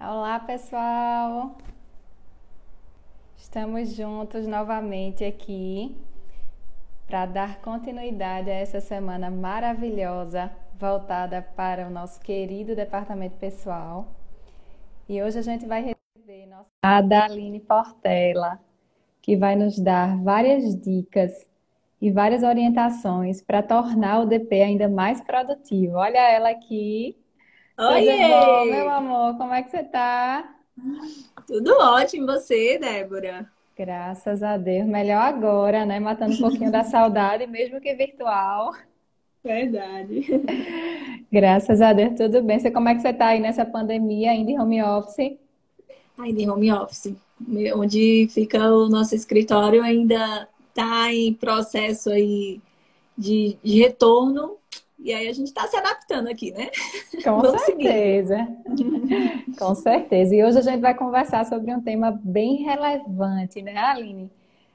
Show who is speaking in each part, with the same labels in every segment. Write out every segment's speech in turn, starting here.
Speaker 1: Olá, pessoal! Estamos juntos novamente aqui para dar continuidade a essa semana maravilhosa voltada para o nosso querido departamento pessoal. E hoje a gente vai receber nossa Adaline Portela, que vai nos dar várias dicas e várias orientações para tornar o DP ainda mais produtivo. Olha ela aqui. Tudo bom, meu
Speaker 2: Oiê!
Speaker 1: amor? Como é que você tá?
Speaker 2: Tudo ótimo, e você, Débora?
Speaker 1: Graças a Deus. Melhor agora, né? Matando um pouquinho da saudade, mesmo que virtual.
Speaker 2: Verdade.
Speaker 1: Graças a Deus, tudo bem. Como é que você tá aí nessa pandemia, ainda em home office?
Speaker 2: Ainda em home office, onde fica o nosso escritório ainda está em processo aí de retorno, e aí a gente está se adaptando aqui, né?
Speaker 1: Com
Speaker 2: Vamos seguindo.
Speaker 1: certeza, com certeza. E hoje a gente vai conversar sobre um tema bem relevante, né, Aline?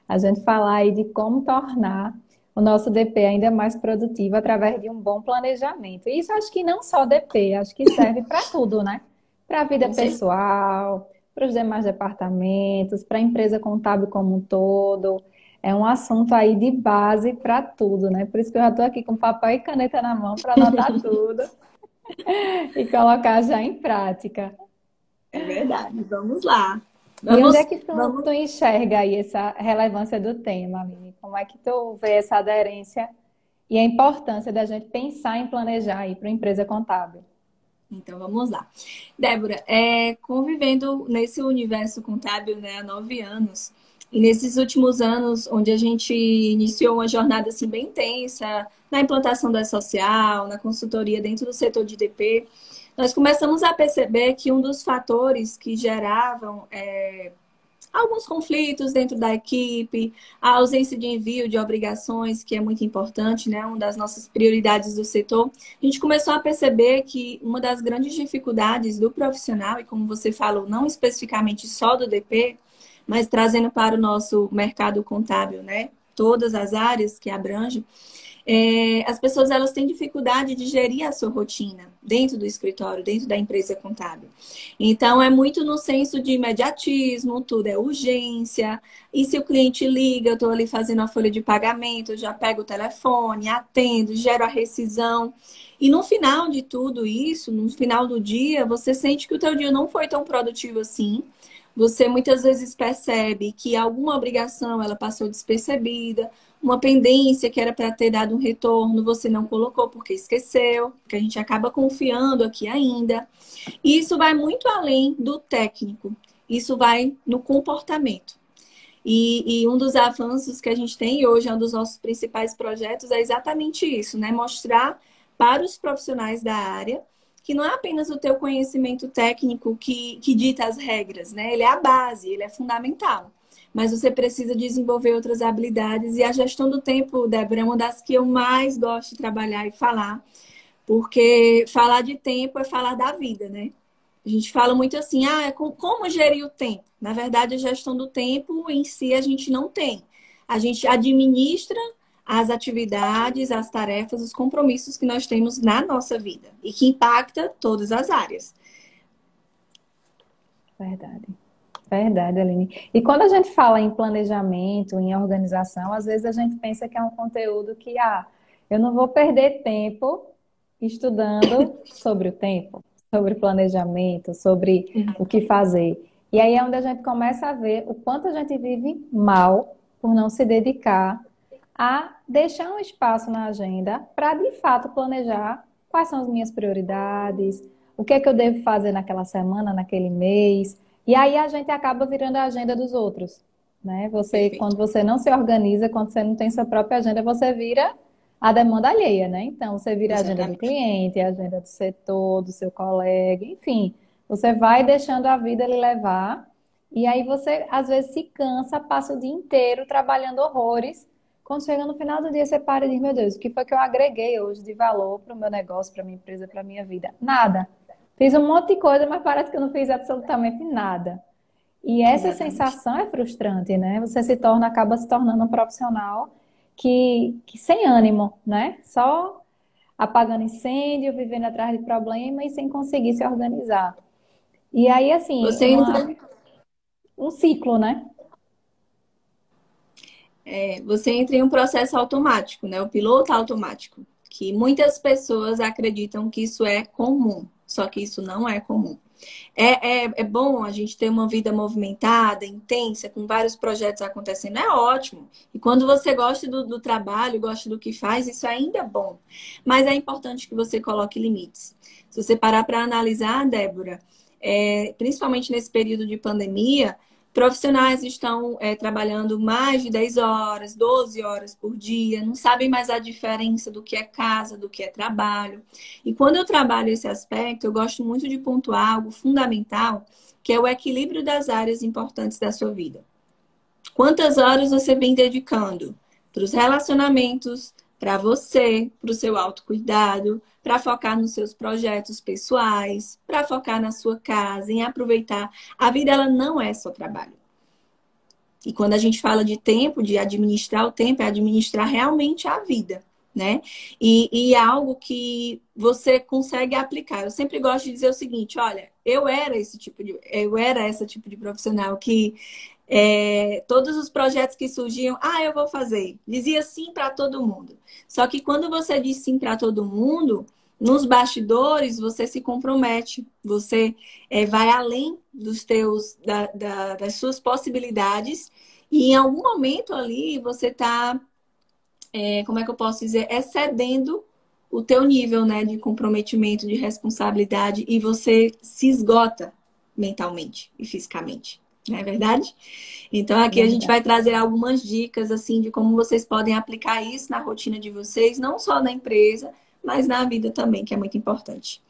Speaker 1: A gente falar aí de como tornar o nosso DP ainda mais produtivo através de um bom planejamento. E isso acho que não só DP, acho que serve para tudo, né? Para a vida
Speaker 2: Com certeza.
Speaker 1: pessoal, para os demais departamentos, para a empresa contábil como um todo. É um assunto aí de base para tudo, né? Por isso que eu já estou aqui com papel e caneta na mão para anotar tudo e colocar já em prática.
Speaker 2: É verdade. Vamos lá.
Speaker 1: E onde é
Speaker 2: Vamos,
Speaker 1: que tu
Speaker 2: vamos.
Speaker 1: enxerga aí essa relevância do tema, Aline? Como é que tu vê essa aderência e a importância da gente pensar em planejar aí para uma empresa contábil?
Speaker 2: Então vamos lá. Débora, convivendo nesse universo contábil, né, há 9 anos, e nesses últimos anos, onde a gente iniciou uma jornada assim, bem intensa na implantação da social, na consultoria dentro do setor de DP, nós começamos a perceber que um dos fatores que geravam alguns conflitos dentro da equipe, a ausência de envio de obrigações, que é muito importante, né? Uma das nossas prioridades do setor. A gente começou a perceber que uma das grandes dificuldades do profissional, e como você falou, não especificamente só do DP, mas trazendo para o nosso mercado contábil, né? Todas as áreas que abrange, as pessoas elas têm dificuldade de gerir a sua rotina dentro do escritório, dentro da empresa contábil. Então, é muito no senso de imediatismo, tudo é urgência. E se o cliente liga, eu estou ali fazendo a folha de pagamento, eu já pego o telefone, atendo, gero a rescisão. E no final de tudo isso, no final do dia, você sente que o teu dia não foi tão produtivo assim. Você muitas vezes percebe que alguma obrigação ela passou despercebida, uma pendência que era para ter dado um retorno, você não colocou porque esqueceu, porque a gente acaba confiando aqui ainda. E isso vai muito além do técnico, isso vai no comportamento. E um dos avanços que a gente tem hoje, é um dos nossos principais projetos, é exatamente isso, né? Mostrar para os profissionais da área que não é apenas o teu conhecimento técnico que dita as regras, né? Ele é a base, ele é fundamental. Mas você precisa desenvolver outras habilidades. E a gestão do tempo, Débora, é uma das que eu mais gosto de trabalhar e falar, porque falar de tempo é falar da vida, né? A gente fala muito assim, como gerir o tempo? Na verdade, a gestão do tempo em si a gente não tem. A gente administra as atividades, as tarefas, os compromissos que nós temos na nossa vida e que impacta todas as áreas.
Speaker 1: Verdade. Verdade, Aline. E quando a gente fala em planejamento, em organização, às vezes a gente pensa que é um conteúdo que, eu não vou perder tempo estudando sobre o tempo, sobre planejamento, sobre o que fazer. E aí é onde a gente começa a ver o quanto a gente vive mal por não se dedicar a deixar um espaço na agenda para, de fato, planejar quais são as minhas prioridades, o que é que eu devo fazer naquela semana, naquele mês. E aí a gente acaba virando a agenda dos outros, né?
Speaker 2: Perfeito.
Speaker 1: Quando você não se organiza, quando você não tem sua própria agenda, você vira a demanda alheia, né? Então, você vira a agenda do
Speaker 2: Exatamente.
Speaker 1: cliente, a agenda do setor, do seu colega, enfim. Você vai deixando a vida lhe levar e aí você, às vezes, se cansa, passa o dia inteiro trabalhando horrores. Quando chega no final do dia, você para e diz, meu Deus, o que foi que eu agreguei hoje de valor para o meu negócio, para a minha empresa, para a minha vida? Nada. Fiz um monte de coisa, mas parece que eu não fiz absolutamente nada. E essa
Speaker 2: Exatamente.
Speaker 1: sensação é frustrante, né? Você acaba se tornando um profissional que sem ânimo, né? Só apagando incêndio, vivendo atrás de problema e sem conseguir se organizar. E aí, assim,
Speaker 2: Você entra,
Speaker 1: um ciclo, né?
Speaker 2: você entra em um processo automático, né? O piloto automático, que muitas pessoas acreditam que isso é comum, só que isso não é comum. É bom a gente ter uma vida movimentada, intensa, com vários projetos acontecendo, é ótimo. E quando você gosta do trabalho, gosta do que faz, isso ainda é bom. Mas é importante que você coloque limites. Se você parar para analisar, Débora, principalmente nesse período de pandemia, profissionais estão trabalhando mais de 10 horas, 12 horas por dia, não sabem mais a diferença do que é casa, do que é trabalho. E quando eu trabalho esse aspecto, eu gosto muito de pontuar algo fundamental, que é o equilíbrio das áreas importantes da sua vida. Quantas horas você vem dedicando para os relacionamentos, para você, para o seu autocuidado, para focar nos seus projetos pessoais, para focar na sua casa, em aproveitar. A vida, ela não é só trabalho. E quando a gente fala de tempo, de administrar o tempo, é administrar realmente a vida, né? E é algo que você consegue aplicar. Eu sempre gosto de dizer o seguinte: olha, eu era esse tipo de profissional que todos os projetos que surgiam, eu vou fazer. Dizia sim para todo mundo. Só que quando você diz sim para todo mundo, nos bastidores você se compromete, você vai além das suas possibilidades e em algum momento ali você está, como é que eu posso dizer, excedendo o teu nível, né, de comprometimento, de responsabilidade e você se esgota mentalmente e fisicamente. Não é verdade? Então, aqui a gente
Speaker 1: Verdade.
Speaker 2: vai trazer algumas dicas, assim, de como vocês podem aplicar isso na rotina de vocês, não só na empresa, mas na vida também, que é muito importante.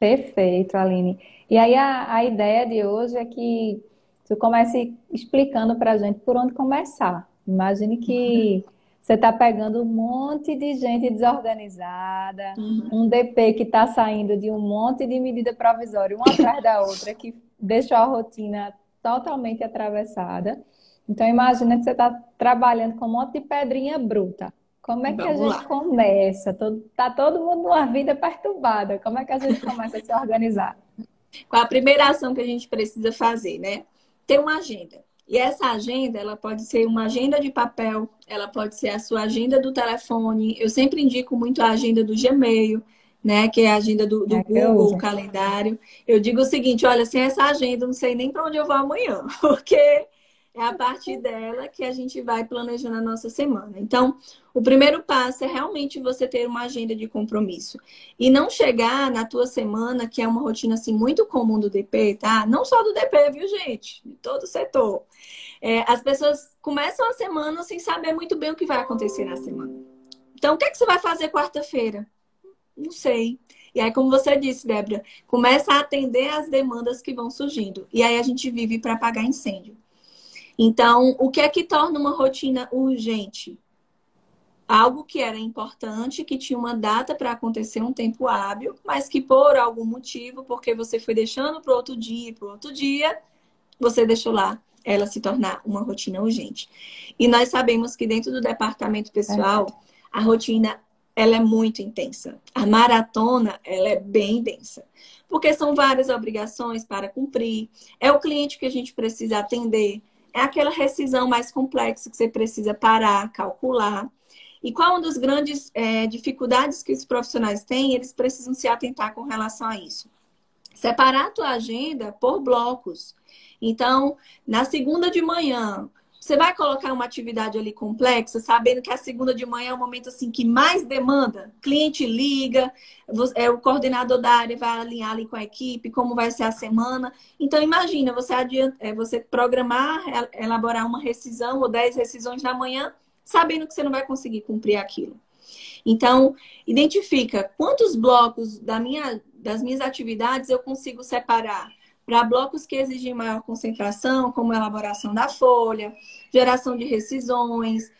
Speaker 1: Perfeito, Aline. E aí a ideia de hoje é que tu comece explicando para a gente por onde começar. Imagine que você está pegando um monte de gente desorganizada,
Speaker 2: Uhum.
Speaker 1: um DP que está saindo de um monte de medida provisória, uma atrás da outra, que deixou a rotina totalmente atravessada. Então, imagina que você está trabalhando com um monte de pedrinha bruta. Como é que a
Speaker 2: Vamos
Speaker 1: gente
Speaker 2: lá.
Speaker 1: começa? Tá todo mundo numa vida perturbada. Como é que a gente começa a se organizar?
Speaker 2: Qual a primeira ação que a gente precisa fazer, né? Ter uma agenda. E essa agenda, ela pode ser uma agenda de papel, ela pode ser a sua agenda do telefone. Eu sempre indico muito a agenda do Gmail, né? Que é a agenda do
Speaker 1: É que eu
Speaker 2: Google, o
Speaker 1: uso.
Speaker 2: calendário. Eu digo o seguinte, olha, sem essa agenda, eu não sei nem para onde eu vou amanhã, porque é a partir dela que a gente vai planejando a nossa semana. Então, o primeiro passo é realmente você ter uma agenda de compromisso. E não chegar na tua semana, que é uma rotina assim muito comum do DP, tá? Não só do DP, viu, gente? De todo o setor. As pessoas começam a semana sem saber muito bem o que vai acontecer na semana. Então, o que é que você vai fazer quarta-feira? Não sei. E aí, como você disse, Débora, começa a atender as demandas que vão surgindo. E aí a gente vive para apagar incêndio. Então, o que é que torna uma rotina urgente? Algo que era importante, que tinha uma data para acontecer, um tempo hábil, mas que por algum motivo, porque você foi deixando para outro dia, você deixou lá ela se tornar uma rotina urgente. E nós sabemos que dentro do departamento pessoal,
Speaker 1: Verdade.
Speaker 2: a rotina ela é muito intensa. A maratona, ela é bem densa. Porque são várias obrigações para cumprir, é o cliente que a gente precisa atender, é aquela rescisão mais complexa que você precisa parar, calcular. E qual uma das grandes dificuldades que os profissionais têm? Eles precisam se atentar com relação a isso. Separar a tua agenda por blocos. Então, na segunda de manhã, você vai colocar uma atividade ali complexa, sabendo que a segunda de manhã é o momento assim que mais demanda. Cliente liga, o coordenador da área vai alinhar ali com a equipe, como vai ser a semana. Então, imagina, você programar, elaborar uma rescisão ou 10 rescisões na manhã, sabendo que você não vai conseguir cumprir aquilo. Então, identifica quantos blocos das minhas atividades eu consigo separar para blocos que exigem maior concentração, como a elaboração da folha, geração de rescisões,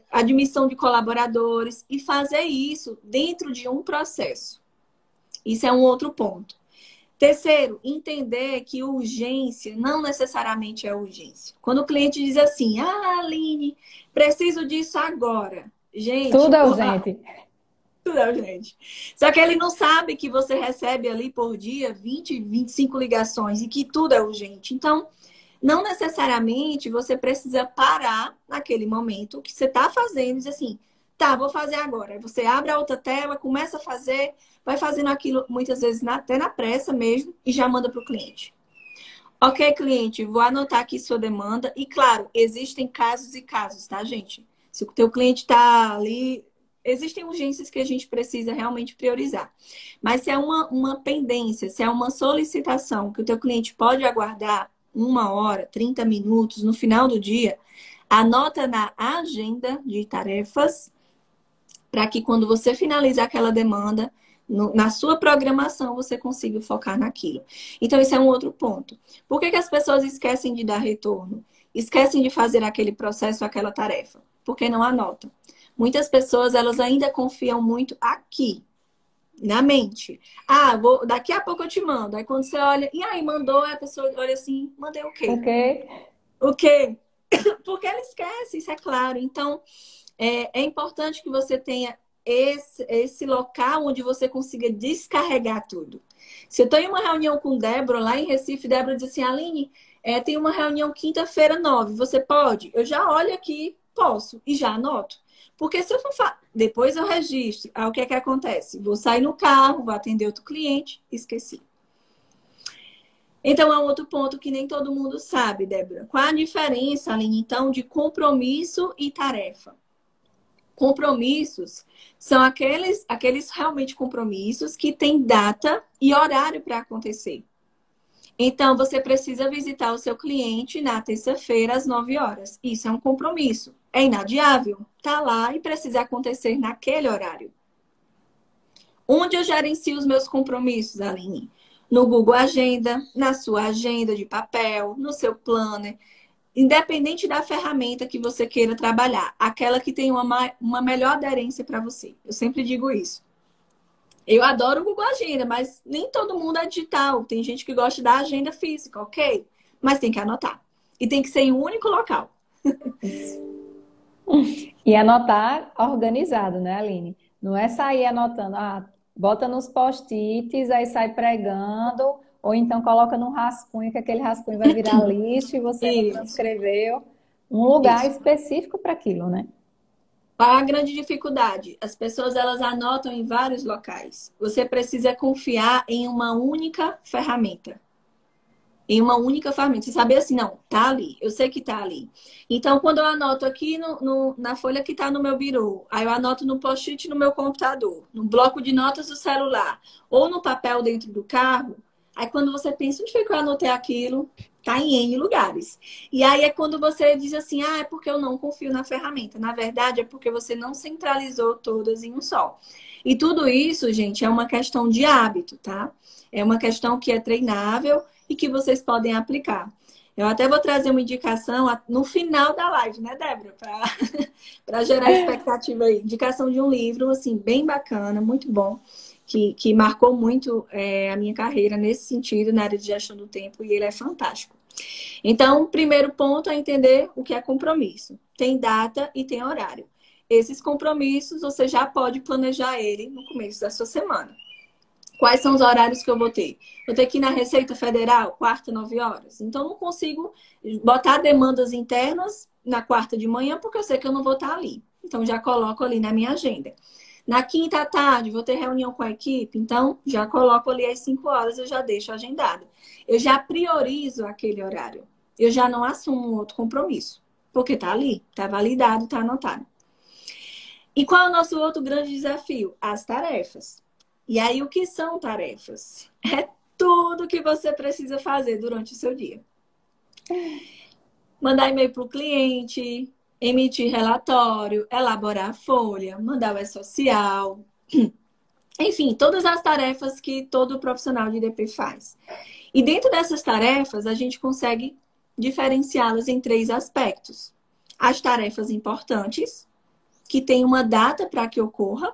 Speaker 2: admissão de colaboradores, e fazer isso dentro de um processo. Isso é um outro ponto. Terceiro, entender que urgência não necessariamente é urgência. Quando o cliente diz assim, Aline, preciso disso agora. Gente,
Speaker 1: Tudo é urgente.
Speaker 2: Não, gente. Só que ele não sabe que você recebe ali por dia 20, 25 ligações e que tudo é urgente. Então, não necessariamente você precisa parar naquele momento que você está fazendo e dizer assim, tá, vou fazer agora. Aí você abre a outra tela, começa a fazer, vai fazendo aquilo muitas vezes até na pressa mesmo e já manda para o cliente. Ok, cliente, vou anotar aqui sua demanda. E claro, existem casos e casos, tá, gente? Se o teu cliente está ali, existem urgências que a gente precisa realmente priorizar. Mas se é uma pendência, se é uma solicitação que o teu cliente pode aguardar 1 hora, 30 minutos no final do dia, anota na agenda de tarefas para que quando você finalizar aquela demanda, na sua programação, você consiga focar naquilo. Então, esse é um outro ponto. Por que as pessoas esquecem de dar retorno? Esquecem de fazer aquele processo, aquela tarefa? Porque não anotam. Muitas pessoas, elas ainda confiam muito aqui, na mente. Ah, daqui a pouco eu te mando. Aí quando você olha, e aí, mandou, a pessoa olha assim, mandei o quê?
Speaker 1: O quê?
Speaker 2: O quê? Porque ela esquece, isso é claro. Então, é importante que você tenha esse local onde você consiga descarregar tudo. Se eu estou em uma reunião com Débora lá em Recife, Débora diz assim, Aline, tem uma reunião quinta-feira 9, você pode? Eu já olho aqui, posso, e já anoto. Porque se eu for depois eu registro, aí o que é que acontece? Vou sair no carro, vou atender outro cliente, esqueci. Então, é um outro ponto que nem todo mundo sabe, Débora. Qual a diferença, Aline, então, de compromisso e tarefa? Compromissos são aqueles realmente compromissos que têm data e horário para acontecer. Então, você precisa visitar o seu cliente na terça-feira às 9 horas. Isso é um compromisso. É inadiável? Tá lá e precisa acontecer naquele horário. Onde eu gerencio os meus compromissos, Aline? No Google Agenda, na sua agenda de papel, no seu planner. Independente da ferramenta que você queira trabalhar, aquela que tem uma melhor aderência para você. Eu sempre digo isso. Eu adoro o Google Agenda, mas nem todo mundo é digital. Tem gente que gosta da agenda física, ok? Mas tem que anotar. E tem que ser em um único local.
Speaker 1: E anotar organizado, né, Aline? Não é sair anotando, bota nos post-its, aí sai pregando, ou então coloca num rascunho, que aquele rascunho vai virar lixo e você não
Speaker 2: Isso,
Speaker 1: transcreveu. Um lugar
Speaker 2: isso.
Speaker 1: específico para aquilo, né?
Speaker 2: Qual a grande dificuldade? As pessoas elas anotam em vários locais. Você precisa confiar em uma única ferramenta. Em uma única ferramenta. Você saber assim, não, tá ali. Eu sei que tá ali. Então, quando eu anoto aqui na folha que tá no meu birô, aí eu anoto no post-it no meu computador, no bloco de notas do celular, ou no papel dentro do carro, aí quando você pensa, onde foi que eu anotei aquilo? Tá em N lugares. E aí é quando você diz assim, é porque eu não confio na ferramenta. Na verdade, é porque você não centralizou todas em um só. E tudo isso, gente, é uma questão de hábito, tá? É uma questão que é treinável e que vocês podem aplicar. Eu até vou trazer uma indicação no final da live, né, Débora? Para gerar expectativa aí. Indicação de um livro, assim, bem bacana, muito bom, que marcou muito a minha carreira nesse sentido, na área de gestão do tempo, e ele é fantástico. Então, o primeiro ponto é entender o que é compromisso. Tem data e tem horário. Esses compromissos, você já pode planejar ele no começo da sua semana. Quais são os horários que eu vou ter? Vou ter que ir na Receita Federal, quarta, 9 horas. Então, não consigo botar demandas internas na quarta de manhã, porque eu sei que eu não vou estar ali. Então, já coloco ali na minha agenda. Na quinta à tarde, vou ter reunião com a equipe. Então, já coloco ali às 5 horas, eu já deixo agendado. Eu já priorizo aquele horário. Eu já não assumo um outro compromisso. Porque tá ali, tá validado, tá anotado. E qual é o nosso outro grande desafio? As tarefas. E aí, o que são tarefas? É tudo que você precisa fazer durante o seu dia. Mandar e-mail para o cliente, emitir relatório, elaborar a folha, mandar o e-social. Enfim, todas as tarefas que todo profissional de DP faz. E dentro dessas tarefas, a gente consegue diferenciá-las em 3 aspectos. As tarefas importantes, que tem uma data para que ocorra.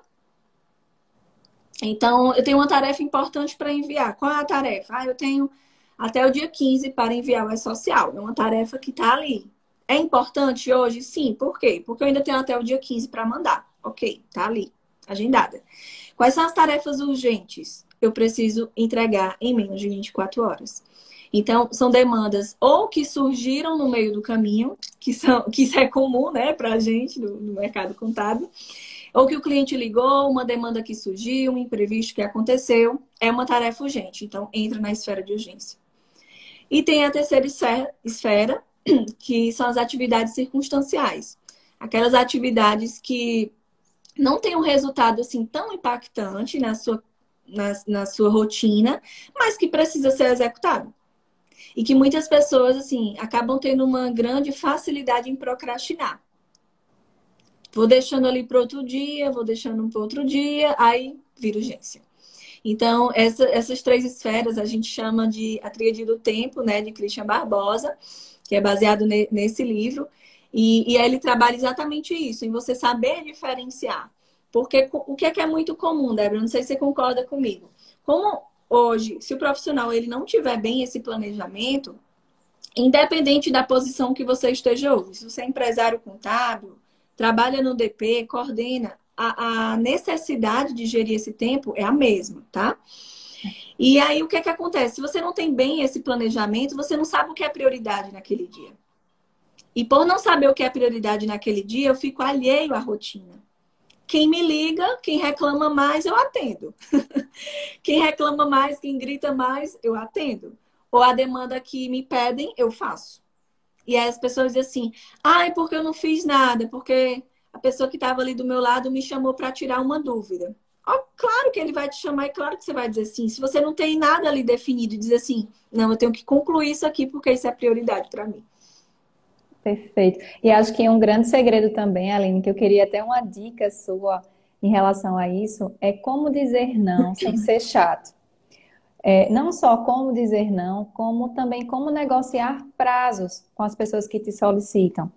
Speaker 2: Então, eu tenho uma tarefa importante para enviar. Qual é a tarefa? Eu tenho até o dia 15 para enviar o e-social. É uma tarefa que está ali. É importante hoje? Sim. Por quê? Porque eu ainda tenho até o dia 15 para mandar. Ok, tá ali. agendada. Quais são as tarefas urgentes? Eu preciso entregar em menos de 24 horas. Então, são demandas ou que surgiram no meio do caminho, que isso é comum, né, para a gente no mercado contábil, ou que o cliente ligou, uma demanda que surgiu, um imprevisto que aconteceu, é uma tarefa urgente. Então, entra na esfera de urgência. E tem a terceira esfera, que são as atividades circunstanciais. Aquelas atividades que não têm um resultado assim tão impactante na sua rotina, mas que precisa ser executado. E que muitas pessoas, assim, acabam tendo uma grande facilidade em procrastinar. Vou deixando ali para outro dia, vou deixando para outro dia, aí vira urgência. Então, essas três esferas a gente chama de a tríade do tempo, né, de Christian Barbosa, que é baseado nesse livro. E aí ele trabalha exatamente isso, em você saber diferenciar. Porque o que é muito comum, Débora? Não sei se você concorda comigo. Como hoje, se o profissional ele não tiver bem esse planejamento, independente da posição que você esteja hoje, se você é empresário contábil, trabalha no DP, coordena, a necessidade de gerir esse tempo é a mesma, tá? E aí, o que acontece? Se você não tem bem esse planejamento, você não sabe o que é prioridade naquele dia. E por não saber o que é prioridade naquele dia, eu fico alheio à rotina. Quem me liga, quem reclama mais, eu atendo. Quem reclama mais, quem grita mais, eu atendo. Ou a demanda que me pedem, eu faço. E aí as pessoas dizem assim, ai, porque eu não fiz nada, porque a pessoa que estava ali do meu lado me chamou para tirar uma dúvida. Ó, claro que ele vai te chamar e claro que você vai dizer sim. Se você não tem nada ali definido e dizer assim, não, eu tenho que concluir isso aqui porque isso é prioridade para mim.
Speaker 1: Perfeito. E acho que um grande segredo também, Aline, que eu queria até uma dica sua em relação a isso, é como dizer não sem ser chato. Não só como dizer não, como também como negociar prazos com as pessoas que te solicitam.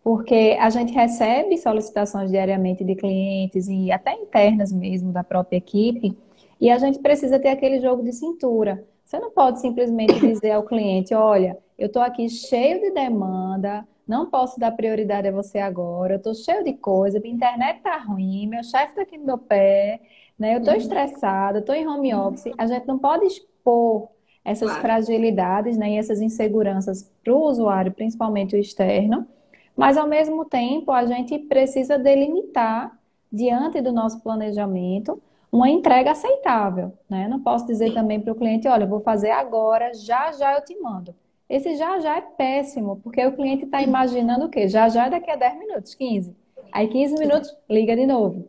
Speaker 1: Porque a gente recebe solicitações diariamente de clientes e até internas mesmo da própria equipe, e a gente precisa ter aquele jogo de cintura. Você não pode simplesmente dizer ao cliente, olha, eu estou aqui cheio de demanda, não posso dar prioridade a você agora, eu estou cheio de coisa, minha internet está ruim, meu chefe está aqui no meu pé, né? Eu estou estressada, estou em home office. A gente não pode expor essas
Speaker 2: Claro.
Speaker 1: fragilidades, né, e essas inseguranças para o usuário, principalmente o externo, mas, ao mesmo tempo, a gente precisa delimitar, diante do nosso planejamento, uma entrega aceitável, né? Não posso dizer
Speaker 2: Sim.
Speaker 1: também para o cliente, olha, eu vou fazer agora, já já eu te mando. Esse já já é péssimo, porque o cliente está imaginando o quê? Já já é daqui a 10 minutos, 15. Aí 15 minutos, liga de novo.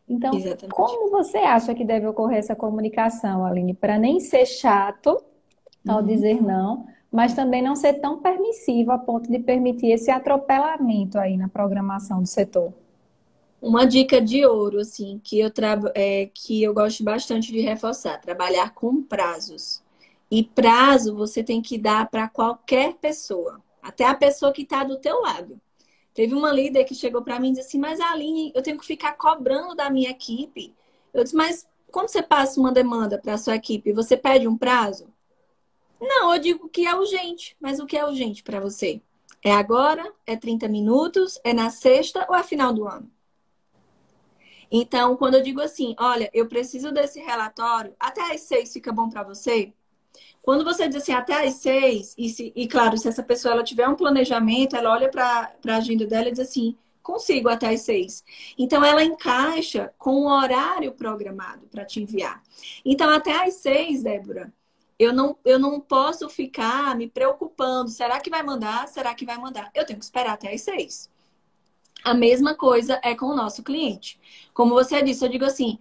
Speaker 1: Então,
Speaker 2: Exatamente.
Speaker 1: como você acha que deve ocorrer essa comunicação, Aline, para nem ser chato ao
Speaker 2: Uhum.
Speaker 1: dizer não, mas também não ser tão permissivo a ponto de permitir esse atropelamento aí na programação do setor?
Speaker 2: Uma dica de ouro, assim, que eu gosto bastante de reforçar, trabalhar com prazos. E prazo você tem que dar para qualquer pessoa, até a pessoa que está do teu lado. Teve uma líder que chegou para mim e disse assim, mas Aline, eu tenho que ficar cobrando da minha equipe. Eu disse, mas quando você passa uma demanda para a sua equipe, você pede um prazo? Não, eu digo que é urgente, mas o que é urgente para você? É agora? É 30 minutos? É na sexta ou é final do ano? Então, quando eu digo assim, olha, eu preciso desse relatório, até às 6 fica bom para você? Quando você diz assim, até às 6, e claro, se essa pessoa ela tiver um planejamento, ela olha para a agenda dela e diz assim, consigo até às 6. Então, ela encaixa com o horário programado para te enviar. Então, até às 6, Débora, eu não posso ficar me preocupando. Será que vai mandar? Será que vai mandar? Eu tenho que esperar até às 6. A mesma coisa é com o nosso cliente. Como você disse, eu digo assim,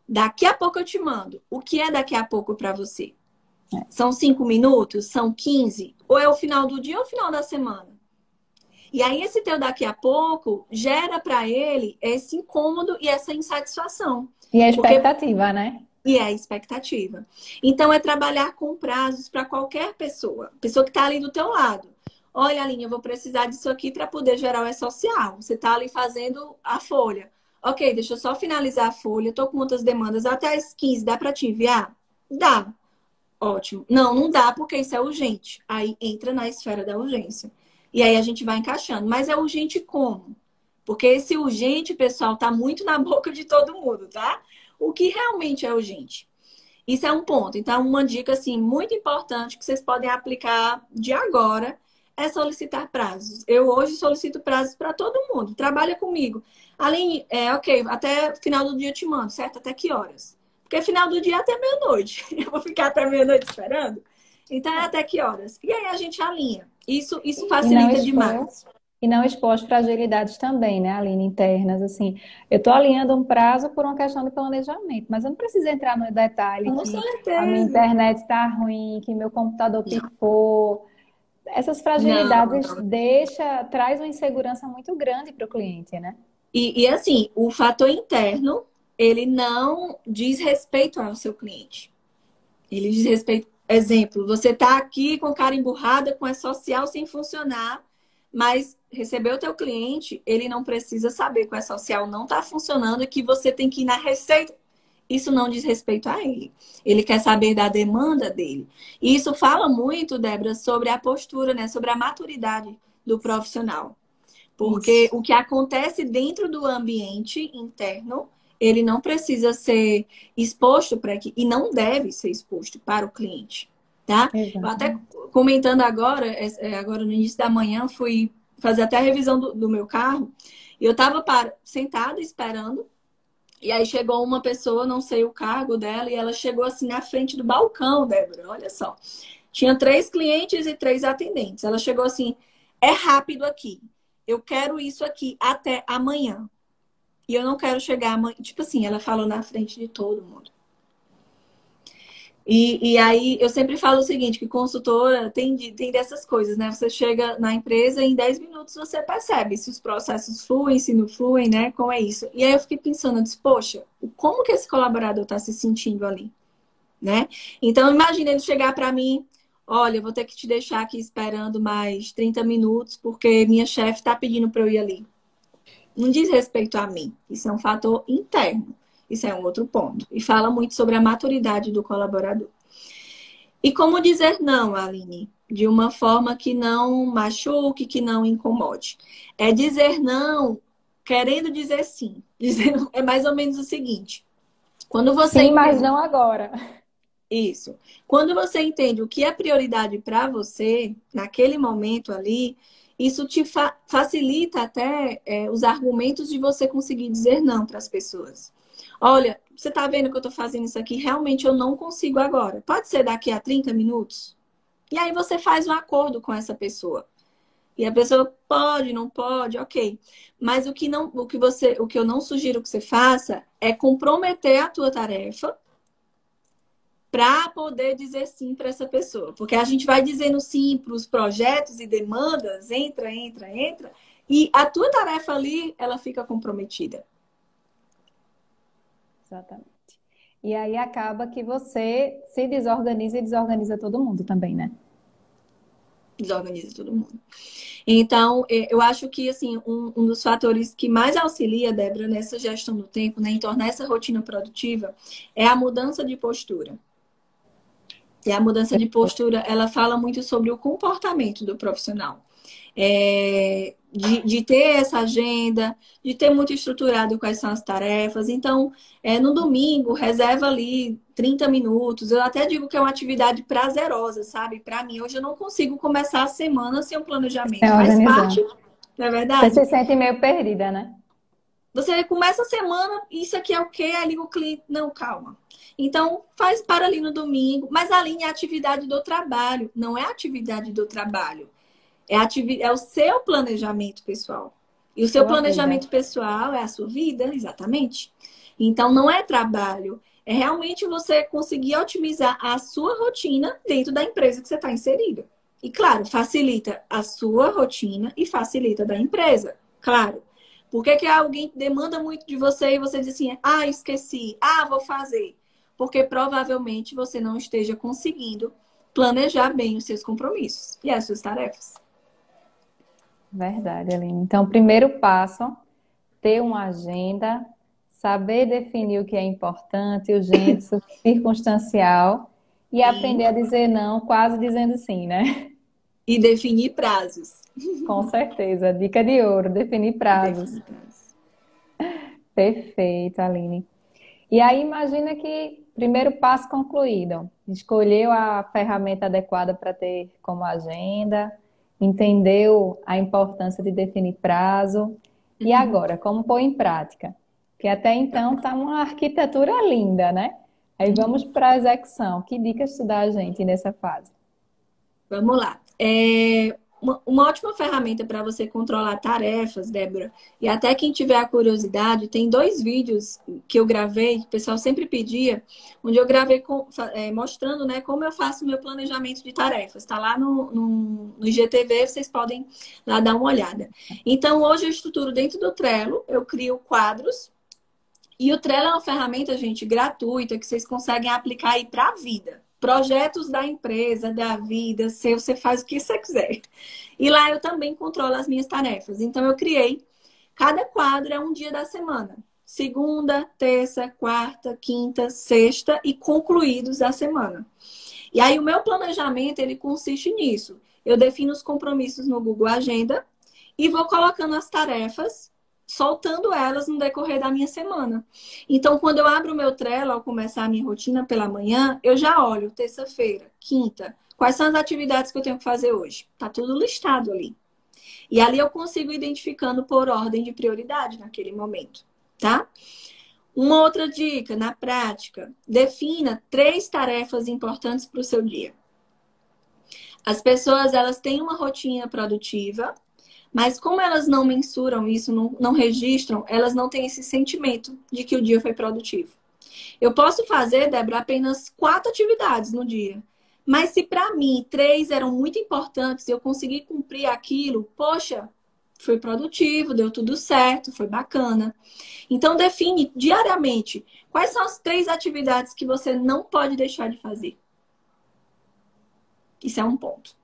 Speaker 2: daqui a pouco eu te mando. O que é daqui a pouco para você? São 5 minutos? São 15? Ou é o final do dia ou o final da semana? E aí, esse teu daqui a pouco gera para ele esse incômodo e essa insatisfação.
Speaker 1: E a
Speaker 2: Porque
Speaker 1: expectativa, né?
Speaker 2: E é a expectativa. Então, é trabalhar com prazos para qualquer pessoa. Pessoa que está ali do teu lado. Olha, Aline, eu vou precisar disso aqui para poder gerar o E-Social. Você está ali fazendo a folha. Ok, deixa eu só finalizar a folha. Estou com outras demandas. Até as 15, dá para te enviar? Dá. Ótimo. Não, não dá porque isso é urgente. Aí entra na esfera da urgência. E aí a gente vai encaixando. Mas é urgente como? Porque esse urgente, pessoal, tá muito na boca de todo mundo, tá? O que realmente é urgente? Isso é um ponto. Então, uma dica, assim, muito importante que vocês podem aplicar de agora é solicitar prazos. Eu hoje solicito prazos para todo mundo. Trabalha comigo. Além, ok, até final do dia eu te mando, certo? Até que horas? Porque final do dia é até meia-noite. Eu vou ficar até meia-noite esperando? Então, é até que horas? E aí a gente alinha. Isso
Speaker 1: E não
Speaker 2: facilita
Speaker 1: expor,
Speaker 2: demais.
Speaker 1: e não expor as fragilidades também, né, Aline, internas, assim. Eu estou alinhando um prazo por uma questão de planejamento, mas eu não preciso entrar no detalhe
Speaker 2: Com
Speaker 1: que a minha
Speaker 2: certeza.
Speaker 1: internet está ruim, que meu computador
Speaker 2: Não,
Speaker 1: pifou. Essas
Speaker 2: não,
Speaker 1: fragilidades
Speaker 2: não.
Speaker 1: traz uma insegurança muito grande para o cliente, né?
Speaker 2: E assim, o fator interno, ele não diz respeito ao seu cliente. Ele diz respeito. Exemplo, você está aqui com cara emburrada, com a social sem funcionar, mas recebeu o teu cliente, ele não precisa saber que a social não está funcionando e que você tem que ir na receita. Isso não diz respeito a ele. Ele quer saber da demanda dele. E isso fala muito, Débora, sobre a postura, né? Sobre a maturidade do profissional. Porque
Speaker 1: Isso.
Speaker 2: o que acontece dentro do ambiente interno, ele não precisa ser exposto para aqui e não deve ser exposto para o cliente, tá? Eu até
Speaker 1: Exatamente.
Speaker 2: comentando agora, agora no início da manhã, fui fazer até a revisão do meu carro e eu estava sentada esperando. E aí chegou uma pessoa, não sei o cargo dela, e ela chegou assim na frente do balcão, Débora, olha só. Tinha 3 clientes e 3 atendentes. Ela chegou assim, é rápido aqui. Eu quero isso aqui até amanhã. E eu não quero chegar amanhã. Tipo assim, ela falou na frente de todo mundo. E aí eu sempre falo o seguinte, que consultora tem dessas coisas, né? Você chega na empresa e em 10 minutos você percebe se os processos fluem, se não fluem, né? Como é isso. E aí eu fiquei pensando, eu disse, poxa, como que esse colaborador está se sentindo ali, né? Então imagina ele chegar para mim, olha, eu vou ter que te deixar aqui esperando mais 30 minutos porque minha chefe está pedindo para eu ir ali. Não diz respeito a mim. Isso é um fator interno. Isso é um outro ponto. E fala muito sobre a maturidade do colaborador. E como dizer não, Aline? De uma forma que não machuque, que não incomode. É dizer não querendo dizer sim. É mais ou menos o seguinte. Quando você
Speaker 1: Sim, mas
Speaker 2: entende
Speaker 1: não agora.
Speaker 2: isso, quando você entende o que é prioridade para você, naquele momento ali, isso te facilita até os argumentos de você conseguir dizer não para as pessoas. Olha, você está vendo que eu estou fazendo isso aqui? Realmente eu não consigo agora. Pode ser daqui a 30 minutos? E aí você faz um acordo com essa pessoa. E a pessoa pode, não pode, ok. Mas o que eu não sugiro que você faça é comprometer a tua tarefa para poder dizer sim para essa pessoa. Porque a gente vai dizendo sim para os projetos e demandas, entra, e a tua tarefa ali, ela fica comprometida.
Speaker 1: Exatamente. E aí acaba que você se desorganiza e desorganiza todo mundo também, né?
Speaker 2: Desorganiza todo mundo. Então, eu acho que, assim, um dos fatores que mais auxilia, Débora, nessa gestão do tempo, né, em tornar essa rotina produtiva, é a mudança de postura. E a mudança de postura, ela fala muito sobre o comportamento do profissional. De ter essa agenda, de ter muito estruturado quais são as tarefas. Então, no domingo, reserva ali 30 minutos. Eu até digo que é uma atividade prazerosa, sabe? Para mim, hoje eu não consigo começar a semana sem um
Speaker 1: Sem
Speaker 2: planejamento. Faz
Speaker 1: organizar.
Speaker 2: parte, não é
Speaker 1: Você
Speaker 2: verdade?
Speaker 1: se sente meio perdida, né?
Speaker 2: Você começa a semana, isso aqui é o quê? Aí liga o cliente, não, calma. Então, faz para ali no domingo, mas alinhe a atividade do trabalho, não é a atividade do trabalho. É o seu planejamento pessoal. E o seu
Speaker 1: Sua vida.
Speaker 2: planejamento pessoal é a sua vida, exatamente. Então, não é trabalho. É realmente você conseguir otimizar a sua rotina dentro da empresa que você está inserido. E, claro, facilita a sua rotina e facilita da empresa. Claro. Por que que alguém demanda muito de você e você diz assim, ah, esqueci, ah, vou fazer? Porque provavelmente você não esteja conseguindo planejar bem os seus compromissos e as suas tarefas.
Speaker 1: Verdade, Aline. Então, o primeiro passo, ter uma agenda, saber definir o que é importante, urgente, circunstancial e
Speaker 2: Sim.
Speaker 1: aprender a dizer não, quase dizendo sim, né?
Speaker 2: E definir prazos.
Speaker 1: Com certeza. Dica de ouro, definir prazos.
Speaker 2: Definir prazos.
Speaker 1: Perfeito, Aline. E aí, imagina que primeiro passo concluído. Escolheu a ferramenta adequada para ter como agenda, entendeu a importância de definir prazo. E
Speaker 2: Uhum.
Speaker 1: agora, como pôr em prática? Que até então está uma arquitetura linda, né? Aí vamos para a execução. Que dicas tu dá a gente nessa fase?
Speaker 2: Vamos lá. Uma ótima ferramenta para você controlar tarefas, Débora, e até quem tiver a curiosidade, tem 2 vídeos que eu gravei, que o pessoal sempre pedia, onde eu gravei mostrando, né, como eu faço o meu planejamento de tarefas. Está lá no IGTV, vocês podem lá dar uma olhada. Então, hoje eu estruturo dentro do Trello, eu crio quadros, e o Trello é uma ferramenta, gente, gratuita, que vocês conseguem aplicar aí para a vida. Projetos da empresa, da vida, você faz o que você quiser. E lá eu também controlo as minhas tarefas. Então eu criei, cada quadro é um dia da semana. Segunda, terça, quarta, quinta, sexta e concluídos da semana. E aí o meu planejamento, ele consiste nisso. Eu defino os compromissos no Google Agenda e vou colocando as tarefas, soltando elas no decorrer da minha semana. Então, quando eu abro o meu Trello, ao começar a minha rotina pela manhã, eu já olho terça-feira, quinta, quais são as atividades que eu tenho que fazer hoje. Tá tudo listado ali. E ali eu consigo identificando por ordem de prioridade naquele momento, tá? Uma outra dica, na prática, defina 3 tarefas importantes para o seu dia. As pessoas, elas têm uma rotina produtiva, mas como elas não mensuram isso, não registram, elas não têm esse sentimento de que o dia foi produtivo. Eu posso fazer, Débora, apenas 4 atividades no dia. Mas se para mim 3 eram muito importantes, eu consegui cumprir aquilo, poxa, foi produtivo, deu tudo certo, foi bacana. Então define diariamente quais são as 3 atividades que você não pode deixar de fazer. Isso é um ponto.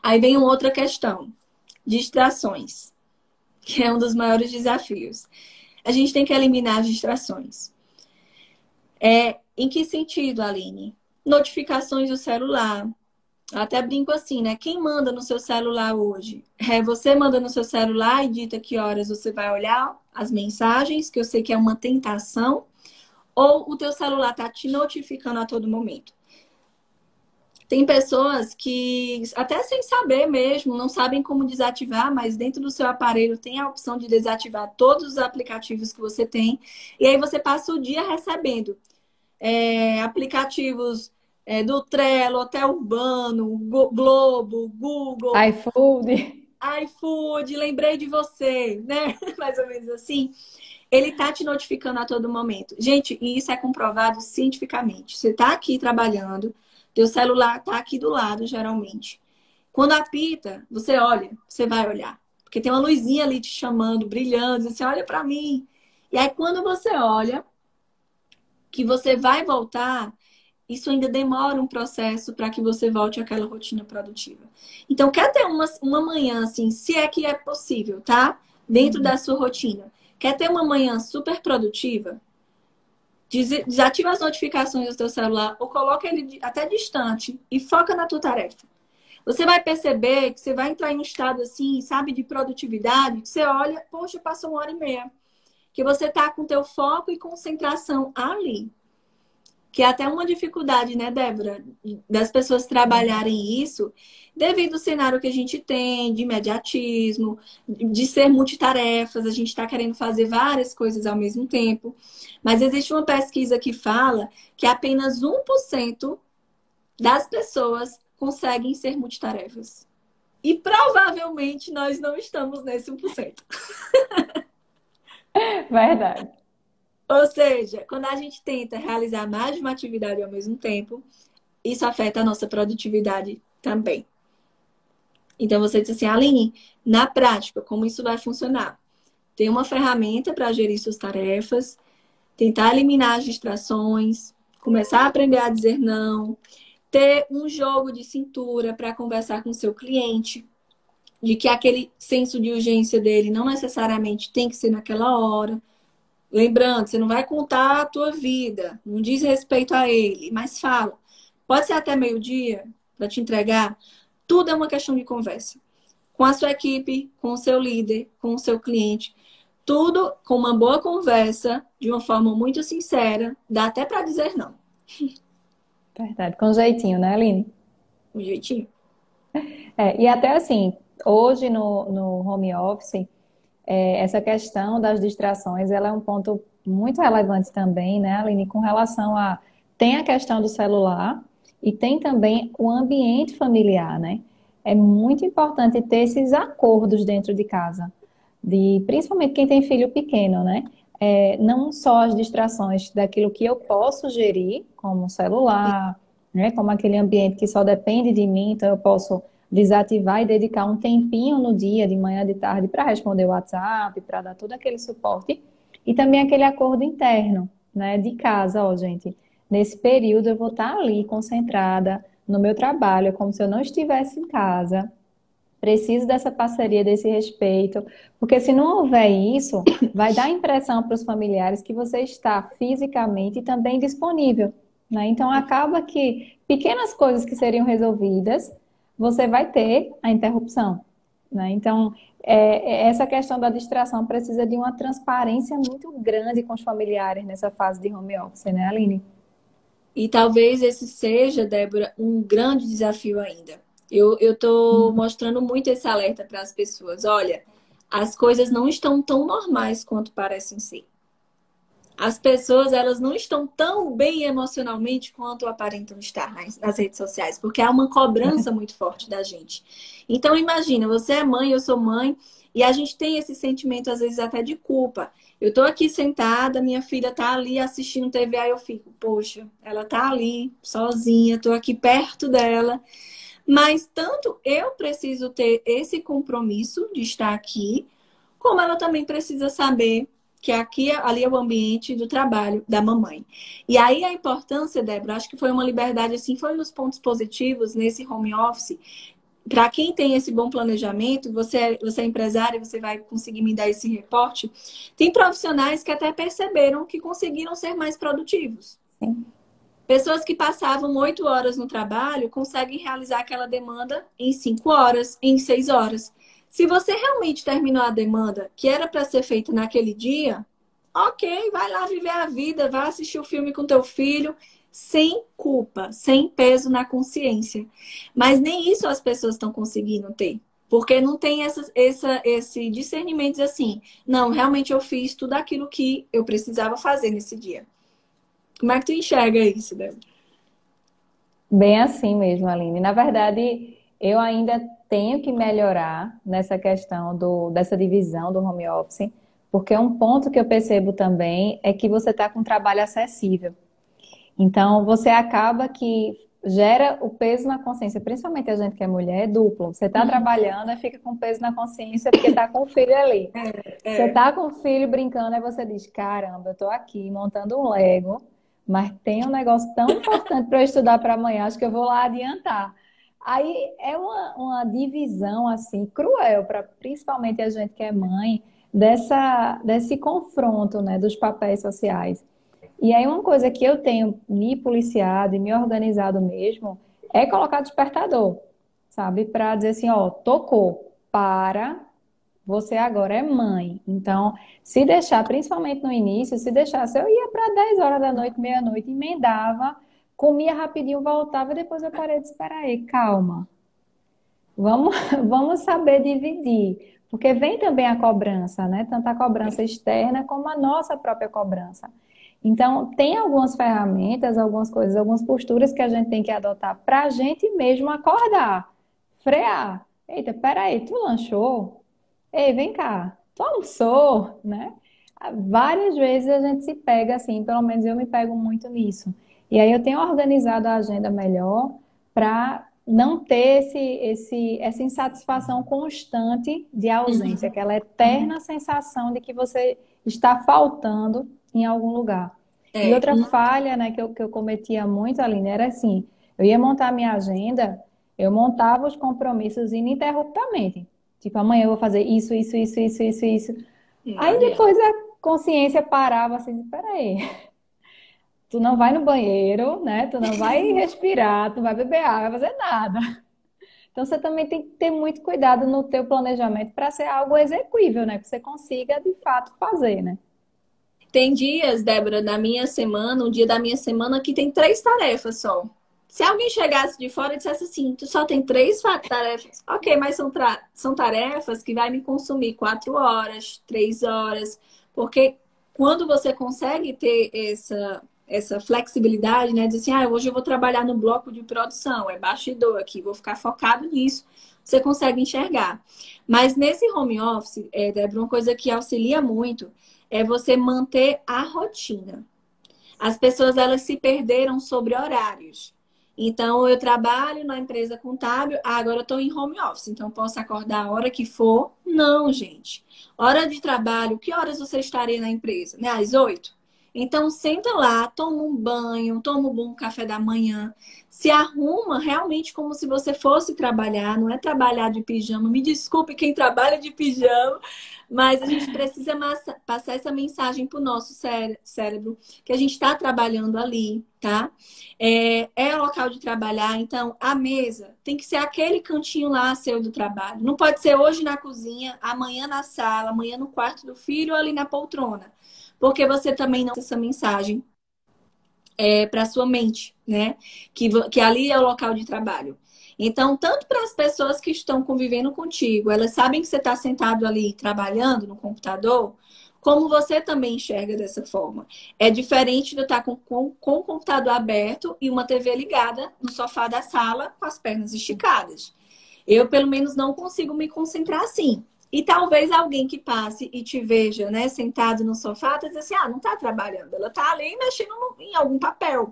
Speaker 2: Aí vem uma outra questão. Distrações, que é um dos maiores desafios. A gente tem que eliminar as distrações. Em que sentido, Aline? Notificações do celular. Eu até brinco assim, né? Quem manda no seu celular hoje? Você manda no seu celular e dita que horas você vai olhar as mensagens, que eu sei que é uma tentação, ou o teu celular está te notificando a todo momento? Tem pessoas que, até sem saber mesmo, não sabem como desativar, mas dentro do seu aparelho tem a opção de desativar todos os aplicativos que você tem. E aí você passa o dia recebendo aplicativos do Trello, Hotel Urbano, Globo, Google,
Speaker 1: iFood.
Speaker 2: iFood, lembrei de você, né? Mais ou menos assim. Ele tá te notificando a todo momento. Gente, e isso é comprovado cientificamente. Você tá aqui trabalhando, teu celular tá aqui do lado, geralmente. Quando apita, você olha, você vai olhar. Porque tem uma luzinha ali te chamando, brilhando, você olha para mim. E aí, quando você olha, que você vai voltar, isso ainda demora um processo para que você volte àquela rotina produtiva. Então, quer ter uma manhã, assim, se é que é possível, tá? Dentro da sua rotina. Quer ter uma manhã super produtiva? Desativa as notificações do teu celular ou coloca ele até distante e foca na tua tarefa. Você vai perceber que você vai entrar em um estado assim, sabe, de produtividade, que você olha, poxa, passou 1h30. Que você tá com teu foco e concentração ali. Que é até uma dificuldade, né, Débora, das pessoas trabalharem isso devido ao cenário que a gente tem de imediatismo, de ser multitarefas, a gente está querendo fazer várias coisas ao mesmo tempo. Mas existe uma pesquisa que fala que apenas 1% das pessoas conseguem ser multitarefas. E provavelmente nós não estamos nesse 1%.
Speaker 1: Verdade.
Speaker 2: Ou seja, quando a gente tenta realizar mais de uma atividade ao mesmo tempo, isso afeta a nossa produtividade também. Então você disse assim, Aline, na prática, como isso vai funcionar? Tem uma ferramenta para gerir suas tarefas, tentar eliminar as distrações, começar a aprender a dizer não, ter um jogo de cintura para conversar com o seu cliente, de que aquele senso de urgência dele não necessariamente tem que ser naquela hora. Lembrando, você não vai contar a tua vida, não diz respeito a ele, mas fala. Pode ser até meio-dia para te entregar. Tudo é uma questão de conversa. Com a sua equipe, com o seu líder, com o seu cliente. Tudo com uma boa conversa, de uma forma muito sincera, dá até para dizer não.
Speaker 1: Verdade, com jeitinho, né, Aline?
Speaker 2: Um jeitinho.
Speaker 1: E até assim, hoje no home office, essa questão das distrações, ela é um ponto muito relevante também, né, Aline, com relação a... Tem a questão do celular e tem também o ambiente familiar, né? É muito importante ter esses acordos dentro de casa, principalmente quem tem filho pequeno, né? Não só as distrações daquilo que eu posso gerir, como o celular, né? Como aquele ambiente que só depende de mim, então eu posso desativar e dedicar um tempinho no dia, de manhã, de tarde, para responder o WhatsApp, para dar todo aquele suporte. E também aquele acordo interno, né, de casa, ó, gente. Nesse período eu vou estar ali concentrada no meu trabalho, é como se eu não estivesse em casa. Preciso dessa parceria, desse respeito, porque se não houver isso, vai dar a impressão para os familiares que você está fisicamente também disponível, né? Então acaba que pequenas coisas que seriam resolvidas, você vai ter a interrupção, né? Então essa questão da distração precisa de uma transparência muito grande com os familiares nessa fase de home office, né, Aline?
Speaker 2: E talvez esse seja, Débora, um grande desafio ainda. Eu estou mostrando muito esse alerta para as pessoas. Olha, as coisas não estão tão normais quanto parecem ser. As pessoas, elas não estão tão bem emocionalmente quanto aparentam estar nas redes sociais, porque há uma cobrança muito forte da gente. Então, imagina, você é mãe, eu sou mãe, e a gente tem esse sentimento, às vezes, até de culpa. Eu tô aqui sentada, minha filha tá ali assistindo TV, aí eu fico, poxa, ela tá ali, sozinha, tô aqui perto dela. Mas tanto eu preciso ter esse compromisso de estar aqui, como ela também precisa saber que aqui, ali é o ambiente do trabalho da mamãe. E aí a importância, Débora, acho que foi uma liberdade, assim, foi um dos pontos positivos nesse home office. Para quem tem esse bom planejamento, você é empresária, você vai conseguir me dar esse reporte. Tem profissionais que até perceberam que conseguiram ser mais produtivos.
Speaker 1: Sim.
Speaker 2: Pessoas que passavam 8 horas no trabalho conseguem realizar aquela demanda em 5 horas, em 6 horas. Se você realmente terminou a demanda que era para ser feita naquele dia, ok, vai lá viver a vida, vai assistir o filme com teu filho, sem culpa, sem peso na consciência. Mas nem isso as pessoas estão conseguindo ter. Porque não tem esse discernimento assim, não, realmente eu fiz tudo aquilo que eu precisava fazer nesse dia. Como é que tu enxerga isso, Débora?
Speaker 1: Bem assim mesmo, Aline. Na verdade, eu ainda tenho que melhorar nessa questão dessa divisão do home office, porque um ponto que eu percebo também é que você está com um trabalho acessível. Então, você acaba que gera o peso na consciência, principalmente a gente que é mulher, é duplo. Você está trabalhando e fica com peso na consciência porque está com o filho ali. Você está com o filho brincando, aí você diz: caramba, eu estou aqui montando um Lego, mas tem um negócio tão importante para eu estudar para amanhã, acho que eu vou lá adiantar. Aí é uma divisão assim cruel para principalmente a gente que é mãe desse confronto, né, dos papéis sociais. E aí uma coisa que eu tenho me policiado e me organizado mesmo é colocar despertador, sabe? Para dizer assim, ó, tocou, para, você agora é mãe. Então, se deixar, principalmente no início, se deixasse, eu ia para 10 horas da noite, meia-noite, emendava, comia rapidinho, voltava, e depois eu parei de esperar aí, calma. Vamos, vamos saber dividir, porque vem também a cobrança, né? Tanto a cobrança externa como a nossa própria cobrança. Então, tem algumas ferramentas, algumas coisas, algumas posturas que a gente tem que adotar para a gente mesmo acordar, frear. Eita, peraí, tu lanchou? Ei, vem cá, tu almoçou, né? Várias vezes a gente se pega assim, pelo menos eu me pego muito nisso. E aí eu tenho organizado a agenda melhor para não ter essa insatisfação constante de ausência,
Speaker 2: Uhum.
Speaker 1: aquela eterna sensação de que você está faltando em algum lugar. E
Speaker 2: É,
Speaker 1: outra falha, né, que eu cometia muito, Aline, era assim, eu ia montar minha agenda, eu montava os compromissos ininterruptamente. Tipo, amanhã eu vou fazer isso, isso, isso, isso, isso, isso.
Speaker 2: não
Speaker 1: Aí
Speaker 2: adianta.
Speaker 1: depois a consciência parava assim, peraí, tu não vai no banheiro, né? Tu não vai respirar, tu não vai beber água, vai fazer nada. Então você também tem que ter muito cuidado no teu planejamento para ser algo execuível, né? Que você consiga de fato fazer, né?
Speaker 2: Tem dias, Débora, na minha semana, um dia da minha semana que tem 3 tarefas só. Se alguém chegasse de fora e dissesse assim, tu só tem 3 tarefas, ok, mas são tarefas que vai me consumir 4 horas, 3 horas, porque quando você consegue ter essa flexibilidade, né, dizer assim, hoje eu vou trabalhar no bloco de produção, é bastidor aqui, vou ficar focado nisso, você consegue enxergar. Mas nesse home office, Débora, uma coisa que auxilia muito é você manter a rotina. As pessoas, elas se perderam sobre horários. Então, eu trabalho na empresa contábil, agora eu estou em home office, então posso acordar a hora que for? Não, gente. Hora de trabalho, que horas você estaria na empresa? Né? Às 8? Então, senta lá, toma um banho, toma um bom café da manhã, se arruma realmente como se você fosse trabalhar, não é trabalhar de pijama. Me desculpe quem trabalha de pijama, mas a gente precisa passar essa mensagem para o nosso cérebro, que a gente está trabalhando ali, tá? É local de trabalhar, então a mesa tem que ser aquele cantinho lá seu do trabalho. Não pode ser hoje na cozinha, amanhã na sala, amanhã no quarto do filho ou ali na poltrona. Porque você também não tem essa mensagem para sua mente, né? Que ali é o local de trabalho. Então, tanto para as pessoas que estão convivendo contigo, elas sabem que você está sentado ali trabalhando no computador, como você também enxerga dessa forma. É diferente de eu estar com o computador aberto e uma TV ligada no sofá da sala com as pernas esticadas. Eu, pelo menos, não consigo me concentrar assim. E talvez alguém que passe e te veja, né, sentado no sofá, tá dizendo assim, não está trabalhando, ela está ali mexendo em algum papel.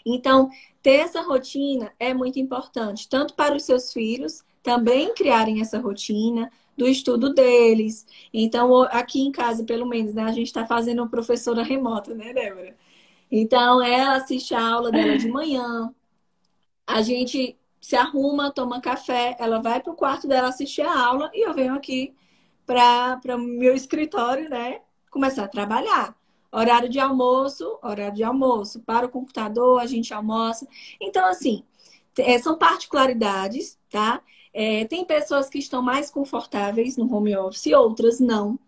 Speaker 2: Então, ter essa rotina é muito importante, tanto para os seus filhos também criarem essa rotina do estudo deles. Então, aqui em casa, pelo menos, né, a gente está fazendo uma professora remota, né, Débora? Então, ela assiste a aula dela de manhã, a gente se arruma, toma café, ela vai para o quarto dela assistir a aula e eu venho aqui para o meu escritório, né? Começar a trabalhar. Horário de almoço, para o computador, a gente almoça. Então, assim, são particularidades, tá? Tem pessoas que estão mais confortáveis no home office, outras não.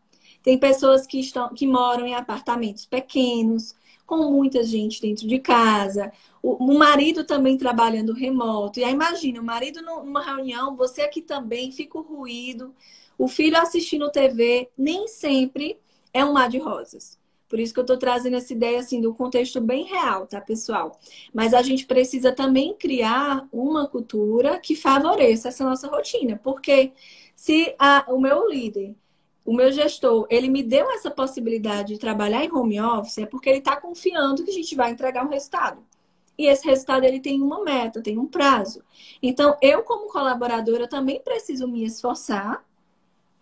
Speaker 2: Tem pessoas que moram em apartamentos pequenos, com muita gente dentro de casa. O marido também trabalhando remoto. E aí, imagina, o marido numa reunião, você aqui também, fica o ruído. O filho assistindo TV, nem sempre é um mar de rosas. Por isso que eu estou trazendo essa ideia assim do contexto bem real, tá, pessoal? Mas a gente precisa também criar uma cultura que favoreça essa nossa rotina. Porque se o meu líder, o meu gestor, ele me deu essa possibilidade de trabalhar em home office, é porque ele está confiando que a gente vai entregar um resultado. E esse resultado ele tem uma meta, tem um prazo. Então, eu como colaboradora também preciso me esforçar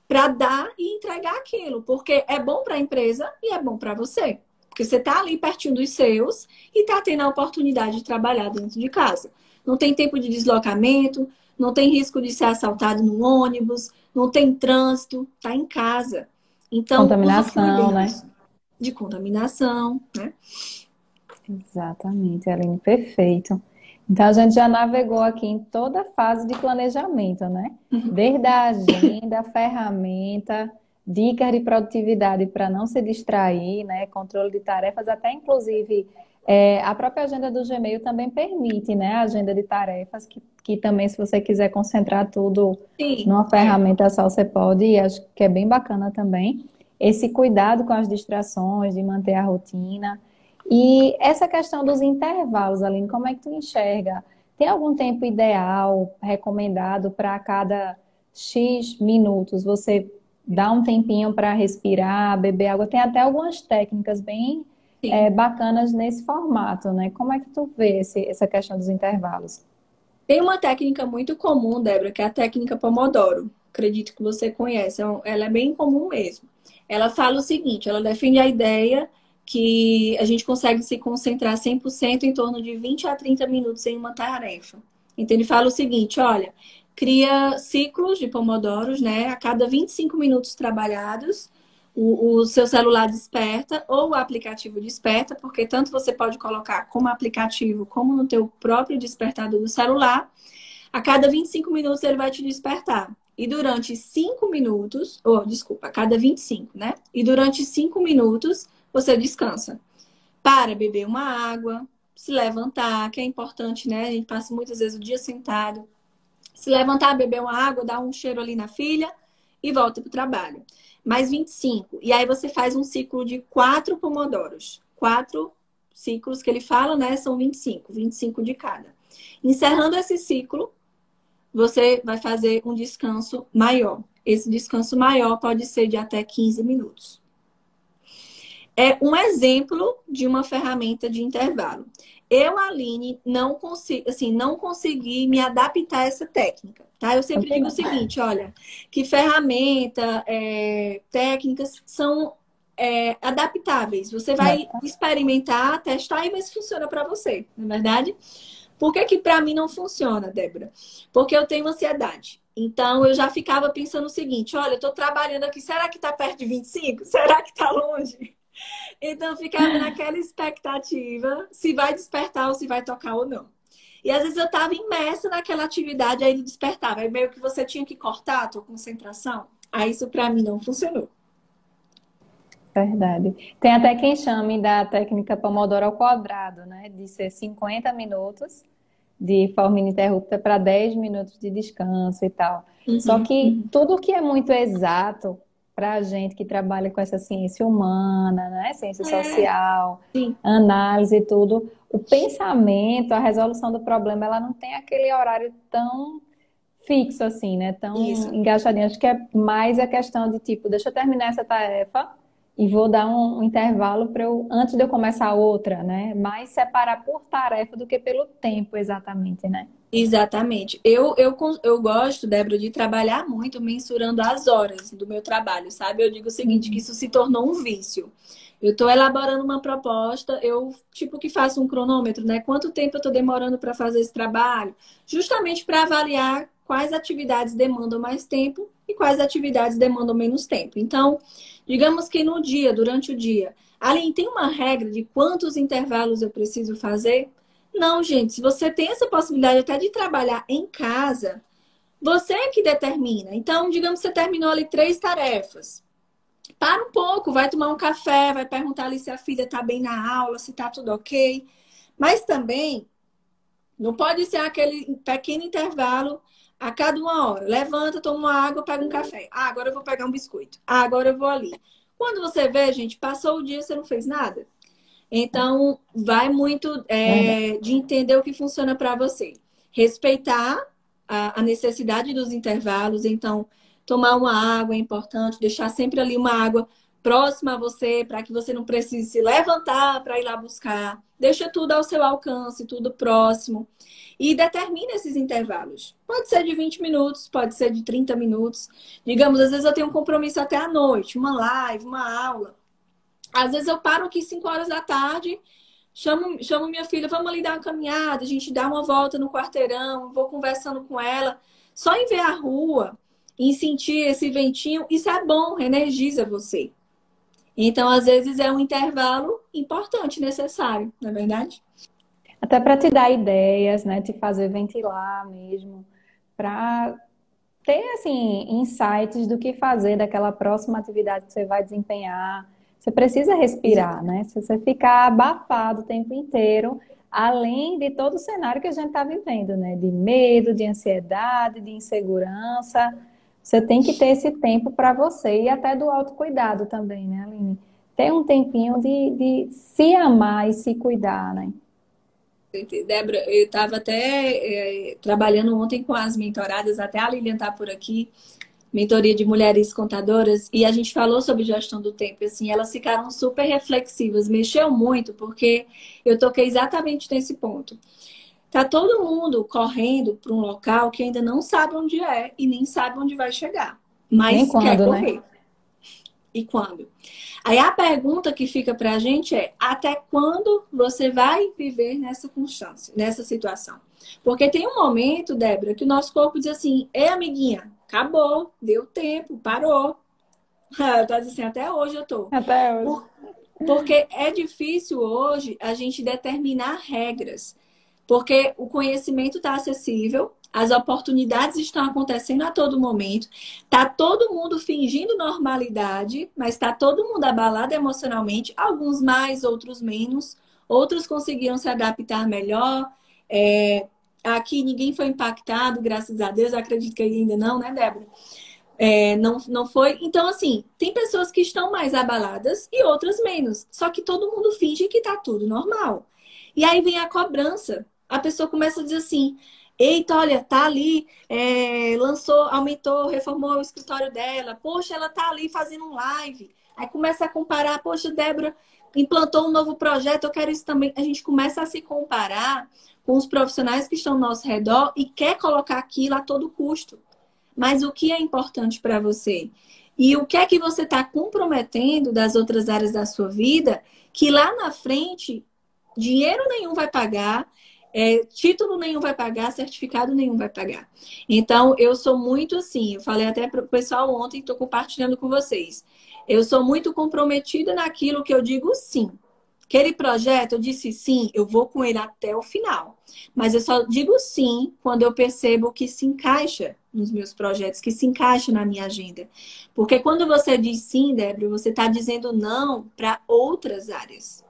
Speaker 2: para dar e entregar aquilo, porque é bom para a empresa e é bom para você. Porque você está ali pertinho dos seus e está tendo a oportunidade de trabalhar dentro de casa. Não tem tempo de deslocamento, não tem risco de ser assaltado no ônibus, não tem trânsito, está em casa. Então, usufrui
Speaker 1: Contaminação,
Speaker 2: bem
Speaker 1: né?
Speaker 2: disso. De contaminação, né?
Speaker 1: Exatamente, Aline, perfeito. Então a gente já navegou aqui em toda a fase de planejamento, né? Desde a agenda, ferramenta, dicas de produtividade para não se distrair, né? Controle de tarefas, até inclusive a própria agenda do Gmail também permite, né? A agenda de tarefas, que também, se você quiser concentrar tudo
Speaker 2: Sim,
Speaker 1: numa ferramenta só, você pode, e acho que é bem bacana também. Esse cuidado com as distrações, de manter a rotina. E essa questão dos intervalos, Aline, como é que tu enxerga? Tem algum tempo ideal recomendado para cada X minutos? Você dá um tempinho para respirar, beber água? Tem até algumas técnicas bem
Speaker 2: sim.
Speaker 1: bacanas nesse formato, né? Como é que tu vê essa questão dos intervalos?
Speaker 2: Tem uma técnica muito comum, Débora, que é a técnica Pomodoro. Acredito que você conhece. Ela é bem comum mesmo. Ela fala o seguinte, ela defende a ideia que a gente consegue se concentrar 100% em torno de 20 a 30 minutos em uma tarefa. Então, ele fala o seguinte, olha, cria ciclos de pomodoros, né? A cada 25 minutos trabalhados, o seu celular desperta ou o aplicativo desperta, porque tanto você pode colocar como aplicativo, como no teu próprio despertador do celular. A cada 25 minutos ele vai te despertar. E durante 5 minutos, desculpa, a cada 25, né? E durante 5 minutos você descansa. Para beber uma água, se levantar, que é importante, né? A gente passa muitas vezes o dia sentado. Se levantar, beber uma água, dar um cheiro ali na filha e volta para o trabalho. Mais 25. E aí você faz um ciclo de 4 pomodoros. 4 ciclos que ele fala, né? São 25. 25 de cada. Encerrando esse ciclo, você vai fazer um descanso maior. Esse descanso maior pode ser de até 15 minutos. É um exemplo de uma ferramenta de intervalo. Eu, Aline, não consegui me adaptar a essa técnica, tá? Eu sempre digo o seguinte, olha, que ferramenta, técnicas são adaptáveis. Você vai experimentar, testar e ver se funciona para você, não é verdade? Por que para mim não funciona, Débora? Porque eu tenho ansiedade. Então, eu já ficava pensando o seguinte, olha, eu tô trabalhando aqui, será que tá perto de 25? Será que tá longe? Então, eu ficava naquela expectativa se vai despertar ou se vai tocar ou não. E às vezes eu estava imersa naquela atividade, aí ele despertava. Aí meio que você tinha que cortar a tua concentração. Aí isso para mim não funcionou.
Speaker 1: Verdade. Tem até quem chame da técnica Pomodoro ao quadrado, né? De ser 50 minutos de forma ininterrupta para 10 minutos de descanso e tal. Só que tudo que é muito exato para a gente que trabalha com essa ciência humana, né? Ciência social, análise e tudo, o pensamento, a resolução do problema, ela não tem aquele horário tão fixo assim, né? Tão engaixadinho. Acho que é mais a questão de tipo, deixa eu terminar essa tarefa e vou dar um intervalo para antes de eu começar outra, né? Mais separar por tarefa do que pelo tempo, exatamente, né?
Speaker 2: Exatamente. Eu gosto, Débora, de trabalhar muito mensurando as horas do meu trabalho, sabe? Eu digo o seguinte, que isso se tornou um vício. Eu estou elaborando uma proposta, eu tipo que faço um cronômetro, né? Quanto tempo eu estou demorando para fazer esse trabalho? Justamente para avaliar quais atividades demandam mais tempo e quais atividades demandam menos tempo. Então, digamos que no dia, durante o dia, Aline, tem uma regra de quantos intervalos eu preciso fazer? Não, gente, se você tem essa possibilidade até de trabalhar em casa, você é que determina. Então, digamos que você terminou ali 3 tarefas. Para um pouco, vai tomar um café, vai perguntar ali se a filha está bem na aula, se está tudo ok. Mas também, não pode ser aquele pequeno intervalo a cada 1 hora. Levanta, toma uma água, pega um café. Ah, agora eu vou pegar um biscoito. Ah, agora eu vou ali. Quando você vê, gente, passou o dia, você não fez nada. Então, vai muito de entender o que funciona para você. Respeitar a necessidade dos intervalos. Então, tomar uma água é importante. Deixar sempre ali uma água próxima a você, para que você não precise se levantar para ir lá buscar. Deixa tudo ao seu alcance, tudo próximo. E determina esses intervalos. Pode ser de 20 minutos, pode ser de 30 minutos. Digamos, às vezes eu tenho um compromisso até à noite, uma live, uma aula. Às vezes eu paro aqui 5 horas da tarde, chamo minha filha, vamos ali dar uma caminhada, a gente dá uma volta no quarteirão, vou conversando com ela. Só em ver a rua, em sentir esse ventinho, isso é bom, energiza você. Então, às vezes, é um intervalo importante, necessário, não é verdade?
Speaker 1: Até para te dar ideias, né? Te fazer ventilar mesmo, para ter, assim, insights do que fazer daquela próxima atividade que você vai desempenhar. Você precisa respirar, né? Se você ficar abafado o tempo inteiro, além de todo o cenário que a gente está vivendo, né? De medo, de ansiedade, de insegurança. Você tem que ter esse tempo para você e até do autocuidado também, né, Aline? Ter um tempinho de se amar e se cuidar, né?
Speaker 2: Débora, eu estava até trabalhando ontem com as mentoradas, até a Lilian está por aqui, mentoria de mulheres contadoras, e a gente falou sobre gestão do tempo, assim, elas ficaram super reflexivas, mexeu muito, porque eu toquei exatamente nesse ponto. Tá todo mundo correndo para um local que ainda não sabe onde é e nem sabe onde vai chegar,
Speaker 1: Nem
Speaker 2: mas quer
Speaker 1: quando,
Speaker 2: correr.
Speaker 1: né?
Speaker 2: E quando? Aí a pergunta que fica para a gente é: até quando você vai viver nessa constância, nessa situação? Porque tem um momento, Débora, que o nosso corpo diz assim: ei, amiguinha, acabou, deu tempo, parou. Eu tô dizendo assim, até hoje eu tô.
Speaker 1: Até hoje.
Speaker 2: Porque é difícil hoje a gente determinar regras. Porque o conhecimento está acessível, as oportunidades estão acontecendo a todo momento, tá todo mundo fingindo normalidade, mas está todo mundo abalado emocionalmente, alguns mais, outros menos, outros conseguiram se adaptar melhor. Aqui ninguém foi impactado, graças a Deus, acredito que ainda não, né, Débora? Não foi. Então, assim, tem pessoas que estão mais abaladas e outras menos. Só que todo mundo finge que tá tudo normal. E aí vem a cobrança. A pessoa começa a dizer assim: eita, olha, tá ali, lançou, aumentou, reformou o escritório dela. Poxa, ela tá ali fazendo um live. Aí começa a comparar: poxa, Débora implantou um novo projeto, eu quero isso também. A gente começa a se comparar com os profissionais que estão ao nosso redor e quer colocar aquilo a todo custo. Mas o que é importante para você? E o que é que você está comprometendo das outras áreas da sua vida que lá na frente dinheiro nenhum vai pagar, título nenhum vai pagar, certificado nenhum vai pagar. Então, eu sou muito assim, eu falei até para o pessoal ontem, estou compartilhando com vocês. Eu sou muito comprometida naquilo que eu digo sim. Aquele projeto, eu disse sim, eu vou com ele até o final. Mas eu só digo sim quando eu percebo que se encaixa nos meus projetos, que se encaixa na minha agenda. Porque quando você diz sim, Débora, você está dizendo não para outras áreas.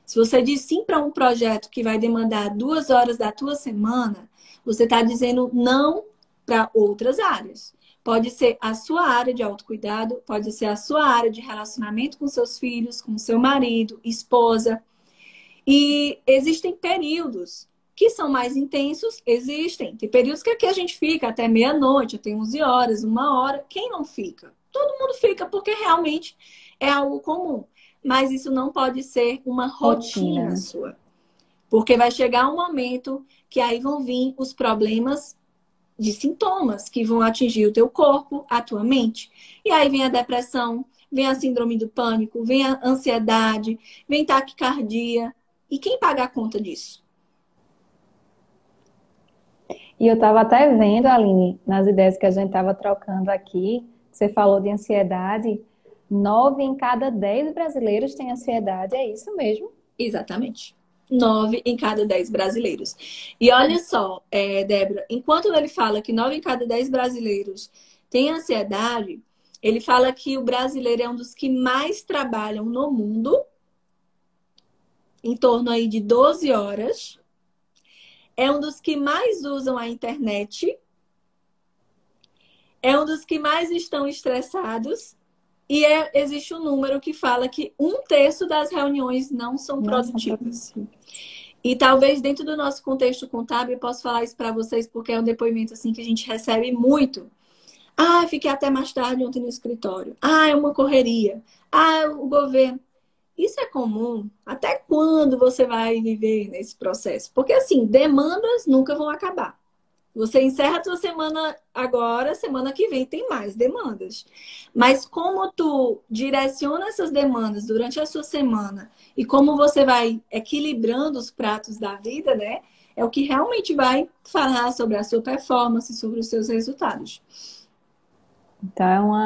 Speaker 2: Se você diz sim para um projeto que vai demandar 2 horas da tua semana, você está dizendo não para outras áreas. Pode ser a sua área de autocuidado, pode ser a sua área de relacionamento com seus filhos, com seu marido, esposa. E existem períodos que são mais intensos, existem. Tem períodos que aqui a gente fica até meia-noite, até 11 horas, 1 hora. Quem não fica? Todo mundo fica, porque realmente é algo comum. Mas isso não pode ser uma rotina sua. Porque vai chegar um momento que aí vão vir os problemas de sintomas que vão atingir o teu corpo, a tua mente. E aí vem a depressão, vem a síndrome do pânico, vem a ansiedade, vem taquicardia. E quem paga a conta disso?
Speaker 1: E eu estava até vendo, Aline, nas ideias que a gente estava trocando aqui, você falou de ansiedade, 9 em cada 10 brasileiros têm ansiedade, é isso mesmo?
Speaker 2: Exatamente. 9 em cada 10 brasileiros. E olha só, Débora, enquanto ele fala que 9 em cada 10 brasileiros têm ansiedade, ele fala que o brasileiro é um dos que mais trabalham no mundo, em torno aí de 12 horas. É um dos que mais usam a internet. É um dos que mais estão estressados. E existe um número que fala que 1/3 das reuniões não são produtivas. E talvez dentro do nosso contexto contábil, eu posso falar isso para vocês, porque é um depoimento assim que a gente recebe muito. Ah, fiquei até mais tarde ontem no escritório. Ah, é uma correria. Ah, o governo. Isso é comum. Até quando você vai viver nesse processo? Porque assim, demandas nunca vão acabar. Você encerra a tua semana agora, semana que vem tem mais demandas. Mas como tu direciona essas demandas durante a sua semana e como você vai equilibrando os pratos da vida, né? É o que realmente vai falar sobre a sua performance, sobre os seus resultados.
Speaker 1: Então,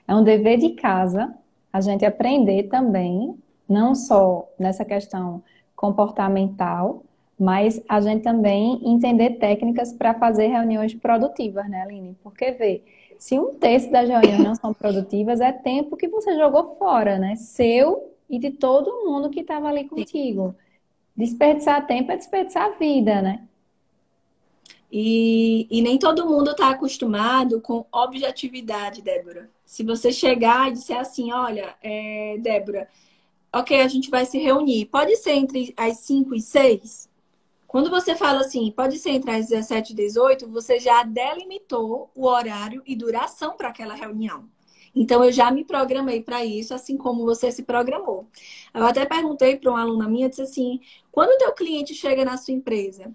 Speaker 1: é um dever de casa a gente aprender também, não só nessa questão comportamental, mas a gente também entender técnicas para fazer reuniões produtivas, né, Aline? Porque, vê, se 1/3 das reuniões não são produtivas, é tempo que você jogou fora, né? Seu e de todo mundo que estava ali contigo. Desperdiçar tempo é desperdiçar vida, né?
Speaker 2: E nem todo mundo está acostumado com objetividade, Débora. Se você chegar e disser assim, olha, Débora, ok, a gente vai se reunir. Pode ser entre as 5 e 6? Quando você fala assim, pode ser entre as 17 e 18, você já delimitou o horário e duração para aquela reunião. Então, eu já me programei para isso, assim como você se programou. Eu até perguntei para uma aluna minha, disse assim, quando o teu cliente chega na sua empresa,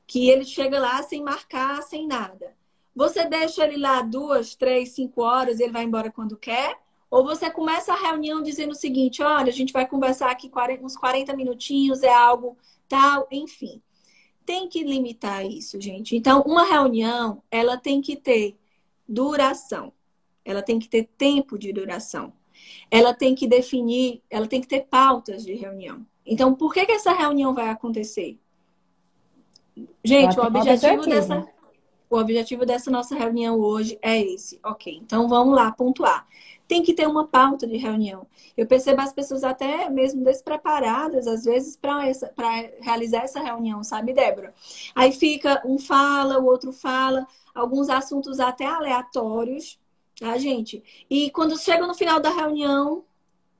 Speaker 2: que ele chega lá sem marcar, sem nada, você deixa ele lá 2, 3, 5 horas e ele vai embora quando quer? Ou você começa a reunião dizendo o seguinte, olha, a gente vai conversar aqui uns 40 minutinhos, é algo tal, enfim. Tem que limitar isso, gente. Então, uma reunião, ela tem que ter duração. Ela tem que ter tempo de duração. Ela tem que definir, ela tem que ter pautas de reunião. Então, por que essa reunião vai acontecer? Gente,
Speaker 1: Ótimo objetivo.
Speaker 2: o objetivo dessa nossa reunião hoje é esse. Ok, então vamos lá pontuar. Tem que ter uma pauta de reunião. Eu percebo as pessoas até mesmo despreparadas, às vezes, para realizar essa reunião, sabe, Débora? Aí fica, um fala, o outro fala, alguns assuntos até aleatórios, tá, gente? E quando chega no final da reunião,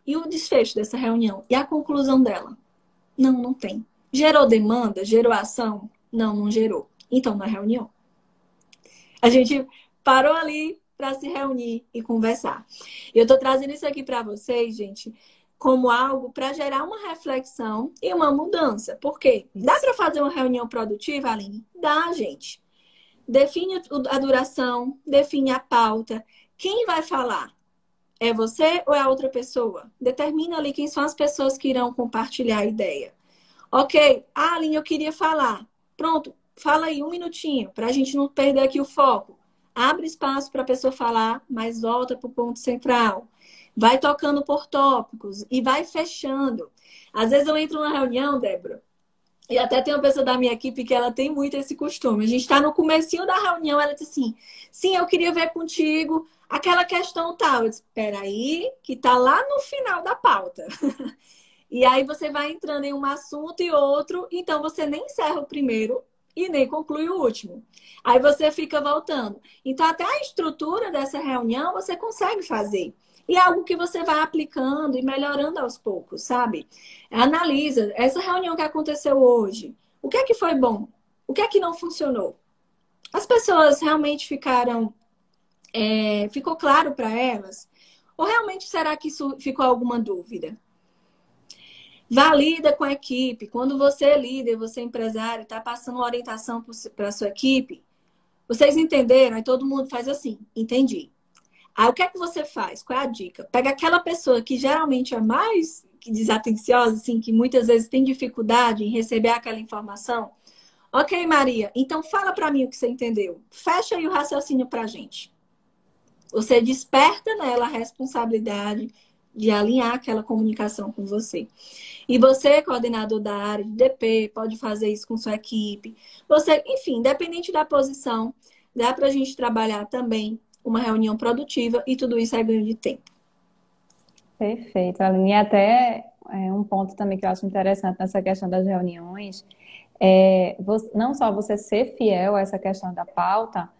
Speaker 2: e o desfecho dessa reunião? E a conclusão dela? Não, não tem. Gerou demanda? Gerou ação? Não, não gerou. Então, na reunião. A gente parou ali para se reunir e conversar. Eu estou trazendo isso aqui para vocês, gente, como algo para gerar uma reflexão e uma mudança. Por quê? Dá para fazer uma reunião produtiva, Aline? Dá, gente. Define a duração, define a pauta. Quem vai falar? É você ou é a outra pessoa? Determina ali quem são as pessoas que irão compartilhar a ideia. Ok, Aline, eu queria falar. Pronto, fala aí um minutinho, para a gente não perder aqui o foco. Abre espaço para a pessoa falar, mas volta para o ponto central. Vai tocando por tópicos e vai fechando. Às vezes eu entro na reunião, Débora, e até tem uma pessoa da minha equipe que ela tem muito esse costume. A gente está no comecinho da reunião, ela diz assim, sim, eu queria ver contigo aquela questão tal. Eu disse, espera aí, que está lá no final da pauta. E aí você vai entrando em um assunto e outro, então você nem encerra o primeiro e nem conclui o último. Aí você fica voltando. Então, até a estrutura dessa reunião você consegue fazer. E é algo que você vai aplicando e melhorando aos poucos, sabe? Analisa essa reunião que aconteceu hoje. O que é que foi bom? O que é que não funcionou? As pessoas realmente ficou claro para elas? Ou realmente será que isso ficou alguma dúvida? Valida com a equipe. Quando você é líder, você é empresário, está passando uma orientação para a sua equipe, vocês entenderam? Aí todo mundo faz assim, entendi. Aí o que é que você faz? Qual é a dica? Pega aquela pessoa que geralmente é mais desatenciosa, assim, que muitas vezes tem dificuldade em receber aquela informação. Ok, Maria, então fala para mim o que você entendeu. Fecha aí o raciocínio para a gente. Você desperta nela a responsabilidade de alinhar aquela comunicação com você. E você, coordenador da área de DP, pode fazer isso com sua equipe. Você, enfim, independente da posição, dá para a gente trabalhar também uma reunião produtiva e tudo isso é ganho de tempo.
Speaker 1: Perfeito, Aline. E até um ponto também que eu acho interessante nessa questão das reuniões não só você ser fiel a essa questão da pauta,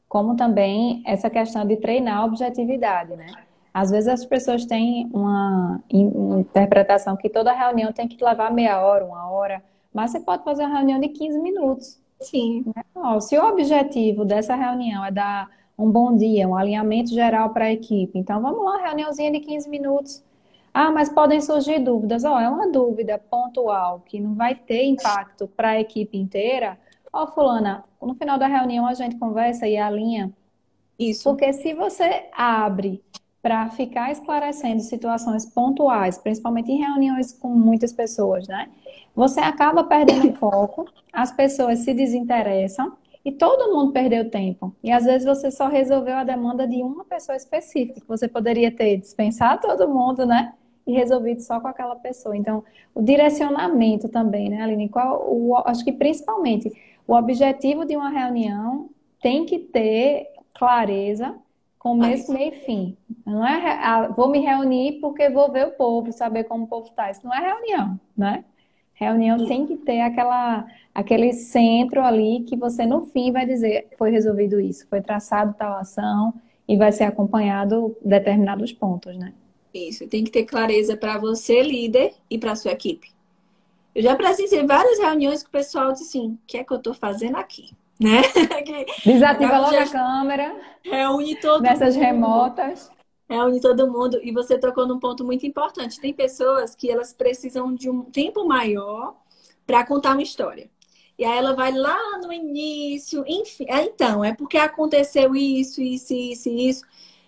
Speaker 1: como também essa questão de treinar a objetividade, né? Às vezes as pessoas têm uma interpretação que toda reunião tem que levar meia hora, uma hora, mas você pode fazer uma reunião de 15 minutos.
Speaker 2: Sim.
Speaker 1: Ó, se o objetivo dessa reunião é dar um bom dia, um alinhamento geral para a equipe, então vamos lá, reuniãozinha de 15 minutos. Ah, mas podem surgir dúvidas. Ó, é uma dúvida pontual que não vai ter impacto para a equipe inteira. Ó, fulana, no final da reunião a gente conversa e alinha.
Speaker 2: Isso.
Speaker 1: Porque se você abre para ficar esclarecendo situações pontuais, principalmente em reuniões com muitas pessoas, né? Você acaba perdendo foco, as pessoas se desinteressam e todo mundo perdeu tempo. E às vezes você só resolveu a demanda de uma pessoa específica, que você poderia ter dispensado todo mundo, né? E resolvido só com aquela pessoa. Então, o direcionamento também, né, Aline? Acho que principalmente o objetivo de uma reunião tem que ter clareza, começo, meio e fim. Não é vou me reunir porque vou ver o povo, saber como o povo está. Isso não é reunião, né? Reunião tem que ter aquele centro ali que você no fim vai dizer foi resolvido isso, foi traçado tal ação e vai ser acompanhado determinados pontos, né?
Speaker 2: Isso, tem que ter clareza para você, líder, e para sua equipe. Eu já presenciei várias reuniões que o pessoal disse assim, o que é que eu estou fazendo aqui? Né?
Speaker 1: Desativa logo a câmera.
Speaker 2: Reúne todo
Speaker 1: nessas
Speaker 2: mundo.
Speaker 1: remotas.
Speaker 2: Reúne todo mundo. E você tocou num ponto muito importante. Tem pessoas que elas precisam de um tempo maior para contar uma história. E aí ela vai lá no início, enfim. Então, é porque aconteceu isso, isso, isso, isso.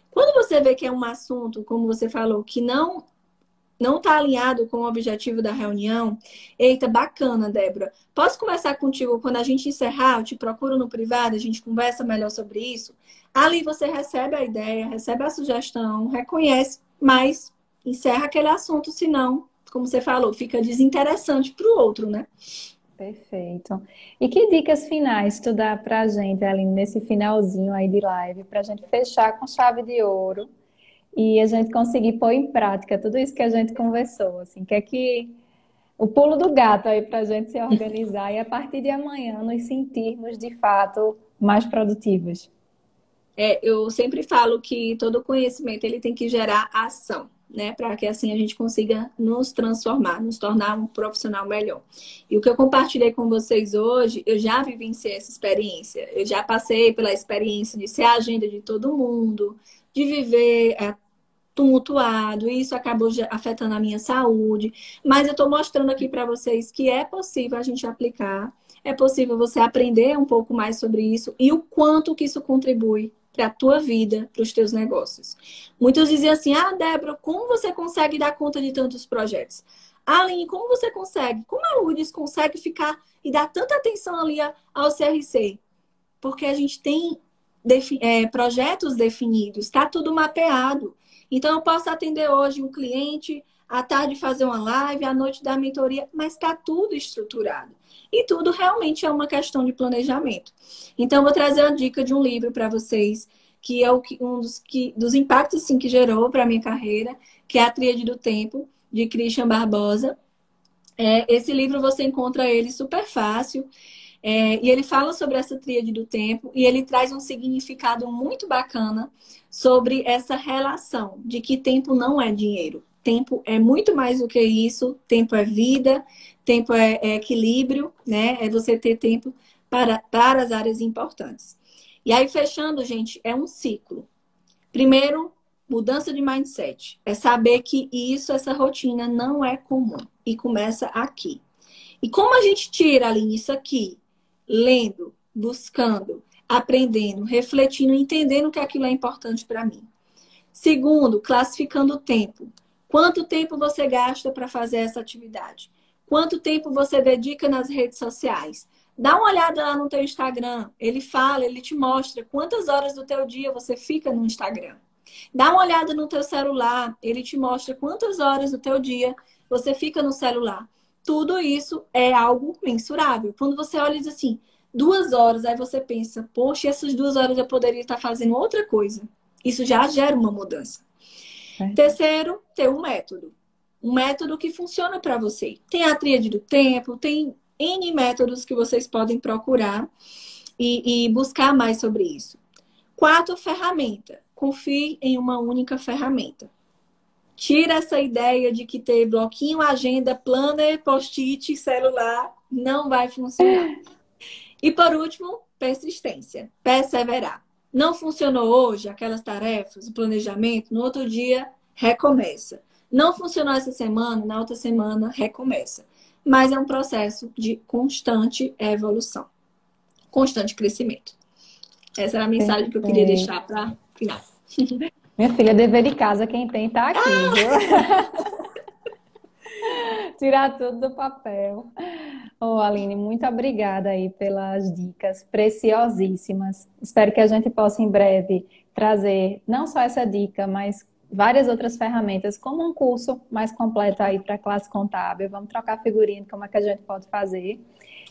Speaker 2: Quando você vê que é um assunto, como você falou, que não está alinhado com o objetivo da reunião, eita, bacana, Débora. Posso conversar contigo quando a gente encerrar? Eu te procuro no privado, a gente conversa melhor sobre isso. Ali você recebe a ideia, recebe a sugestão, reconhece, mas encerra aquele assunto, senão, como você falou, fica desinteressante para o outro, né?
Speaker 1: Perfeito. E que dicas finais tu dá pra gente, Aline, nesse finalzinho aí de live, pra gente fechar com chave de ouro e a gente conseguir pôr em prática tudo isso que a gente conversou, assim, que é que o pulo do gato aí pra gente se organizar e a partir de amanhã nos sentirmos de fato mais produtivos.
Speaker 2: Eu sempre falo que todo conhecimento ele tem que gerar ação, né? Para que assim a gente consiga nos transformar, nos tornar um profissional melhor. E o que eu compartilhei com vocês hoje, eu já vivenciei essa experiência. Eu já passei pela experiência de ser a agenda de todo mundo, de viver tumultuado, e isso acabou afetando a minha saúde. Mas eu estou mostrando aqui para vocês que é possível a gente aplicar, é possível você aprender um pouco mais sobre isso e o quanto que isso contribui para a tua vida, para os teus negócios. Muitos diziam assim, Débora, como você consegue dar conta de tantos projetos? Aline, como você consegue? Como a Lourdes consegue ficar e dar tanta atenção ali ao CRC? Porque a gente tem projetos definidos, está tudo mapeado. Então, eu posso atender hoje um cliente, à tarde fazer uma live, à noite dar mentoria, mas está tudo estruturado. E tudo realmente é uma questão de planejamento. Então, eu vou trazer uma dica de um livro para vocês, que é um dos impactos assim, que gerou para a minha carreira, que é A Tríade do Tempo, de Christian Barbosa. Esse livro você encontra ele super fácil. E ele fala sobre essa tríade do tempo e ele traz um significado muito bacana sobre essa relação de que tempo não é dinheiro. Tempo é muito mais do que isso. Tempo é vida, tempo é equilíbrio, né? É você ter tempo para as áreas importantes. E aí, fechando, gente, é um ciclo. Primeiro, mudança de mindset. É saber que essa rotina não é comum e começa aqui. E como a gente tira, Aline, isso aqui? Lendo, buscando, aprendendo, refletindo, entendendo que aquilo é importante para mim. Segundo, classificando o tempo. Quanto tempo você gasta para fazer essa atividade? Quanto tempo você dedica nas redes sociais? Dá uma olhada lá no teu Instagram. Ele fala, ele te mostra quantas horas do teu dia você fica no Instagram. Dá uma olhada no teu celular. Ele te mostra quantas horas do teu dia você fica no celular. Tudo isso é algo mensurável. Quando você olha e diz assim, 2 horas, aí você pensa, poxa, essas 2 horas eu poderia estar fazendo outra coisa. Isso já gera uma mudança. Terceiro, ter um método. Um método que funciona para você. Tem a tríade do tempo, tem N métodos que vocês podem procurar e buscar mais sobre isso. Quarto, ferramenta. Confie em uma única ferramenta. Tira essa ideia de que ter bloquinho, agenda, planner, post-it, celular não vai funcionar. E por último, persistência. Perseverar. Não funcionou hoje aquelas tarefas, o planejamento, no outro dia recomeça. Não funcionou essa semana, na outra semana recomeça. Mas é um processo de constante evolução, constante crescimento. Essa era a mensagem que eu queria deixar para final.
Speaker 1: Minha filha, dever de casa, quem tem tá aqui, viu? Tirar tudo do papel. Ô, Aline, muito obrigada aí pelas dicas preciosíssimas. Espero que a gente possa em breve trazer não só essa dica, mas várias outras ferramentas, como um curso mais completo aí para a classe contábil. Vamos trocar figurinha de como é que a gente pode fazer.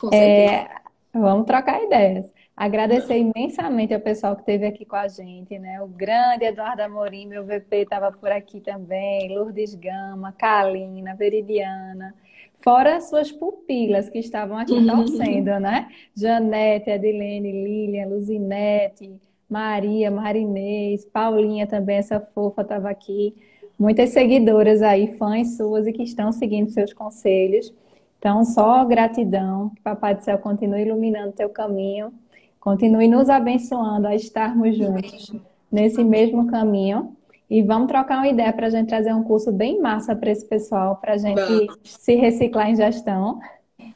Speaker 2: Com certeza.
Speaker 1: Vamos trocar ideias. Agradecer imensamente ao pessoal que esteve aqui com a gente, né? O grande Eduardo Amorim, meu VP, estava por aqui também, Lourdes Gama, Kalina, Veridiana, fora as suas pupilas que estavam aqui torcendo, né? Janete, Adilene, Lilian, Luzinete, Maria, Marinês, Paulinha também, essa fofa estava aqui. Muitas seguidoras aí, fãs suas e que estão seguindo seus conselhos. Então, só gratidão, que Papai do Céu continue iluminando teu caminho, continue nos abençoando a estarmos juntos nesse mesmo caminho. E vamos trocar uma ideia para a gente trazer um curso bem massa para esse pessoal, para a gente se reciclar em gestão.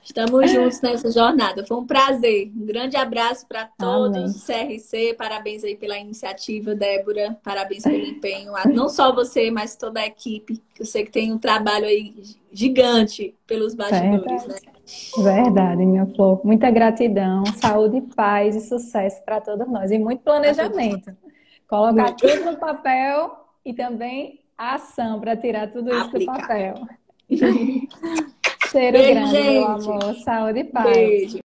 Speaker 2: Estamos juntos nessa jornada. Foi um prazer. Um grande abraço para todos.
Speaker 1: Amém.
Speaker 2: CRC, parabéns aí pela iniciativa, Débora. Parabéns pelo empenho. Não só você, mas toda a equipe. Que eu sei que tem um trabalho aí gigante pelos bastidores, né?
Speaker 1: Verdade, minha flor. Muita gratidão, saúde, paz e sucesso para todos nós. E muito planejamento. Colocar tudo no papel e também a ação para tirar tudo isso do papel. Cheiro
Speaker 2: Beijo,
Speaker 1: grande, meu
Speaker 2: gente.
Speaker 1: amor. Saúde e paz.
Speaker 2: Beijo.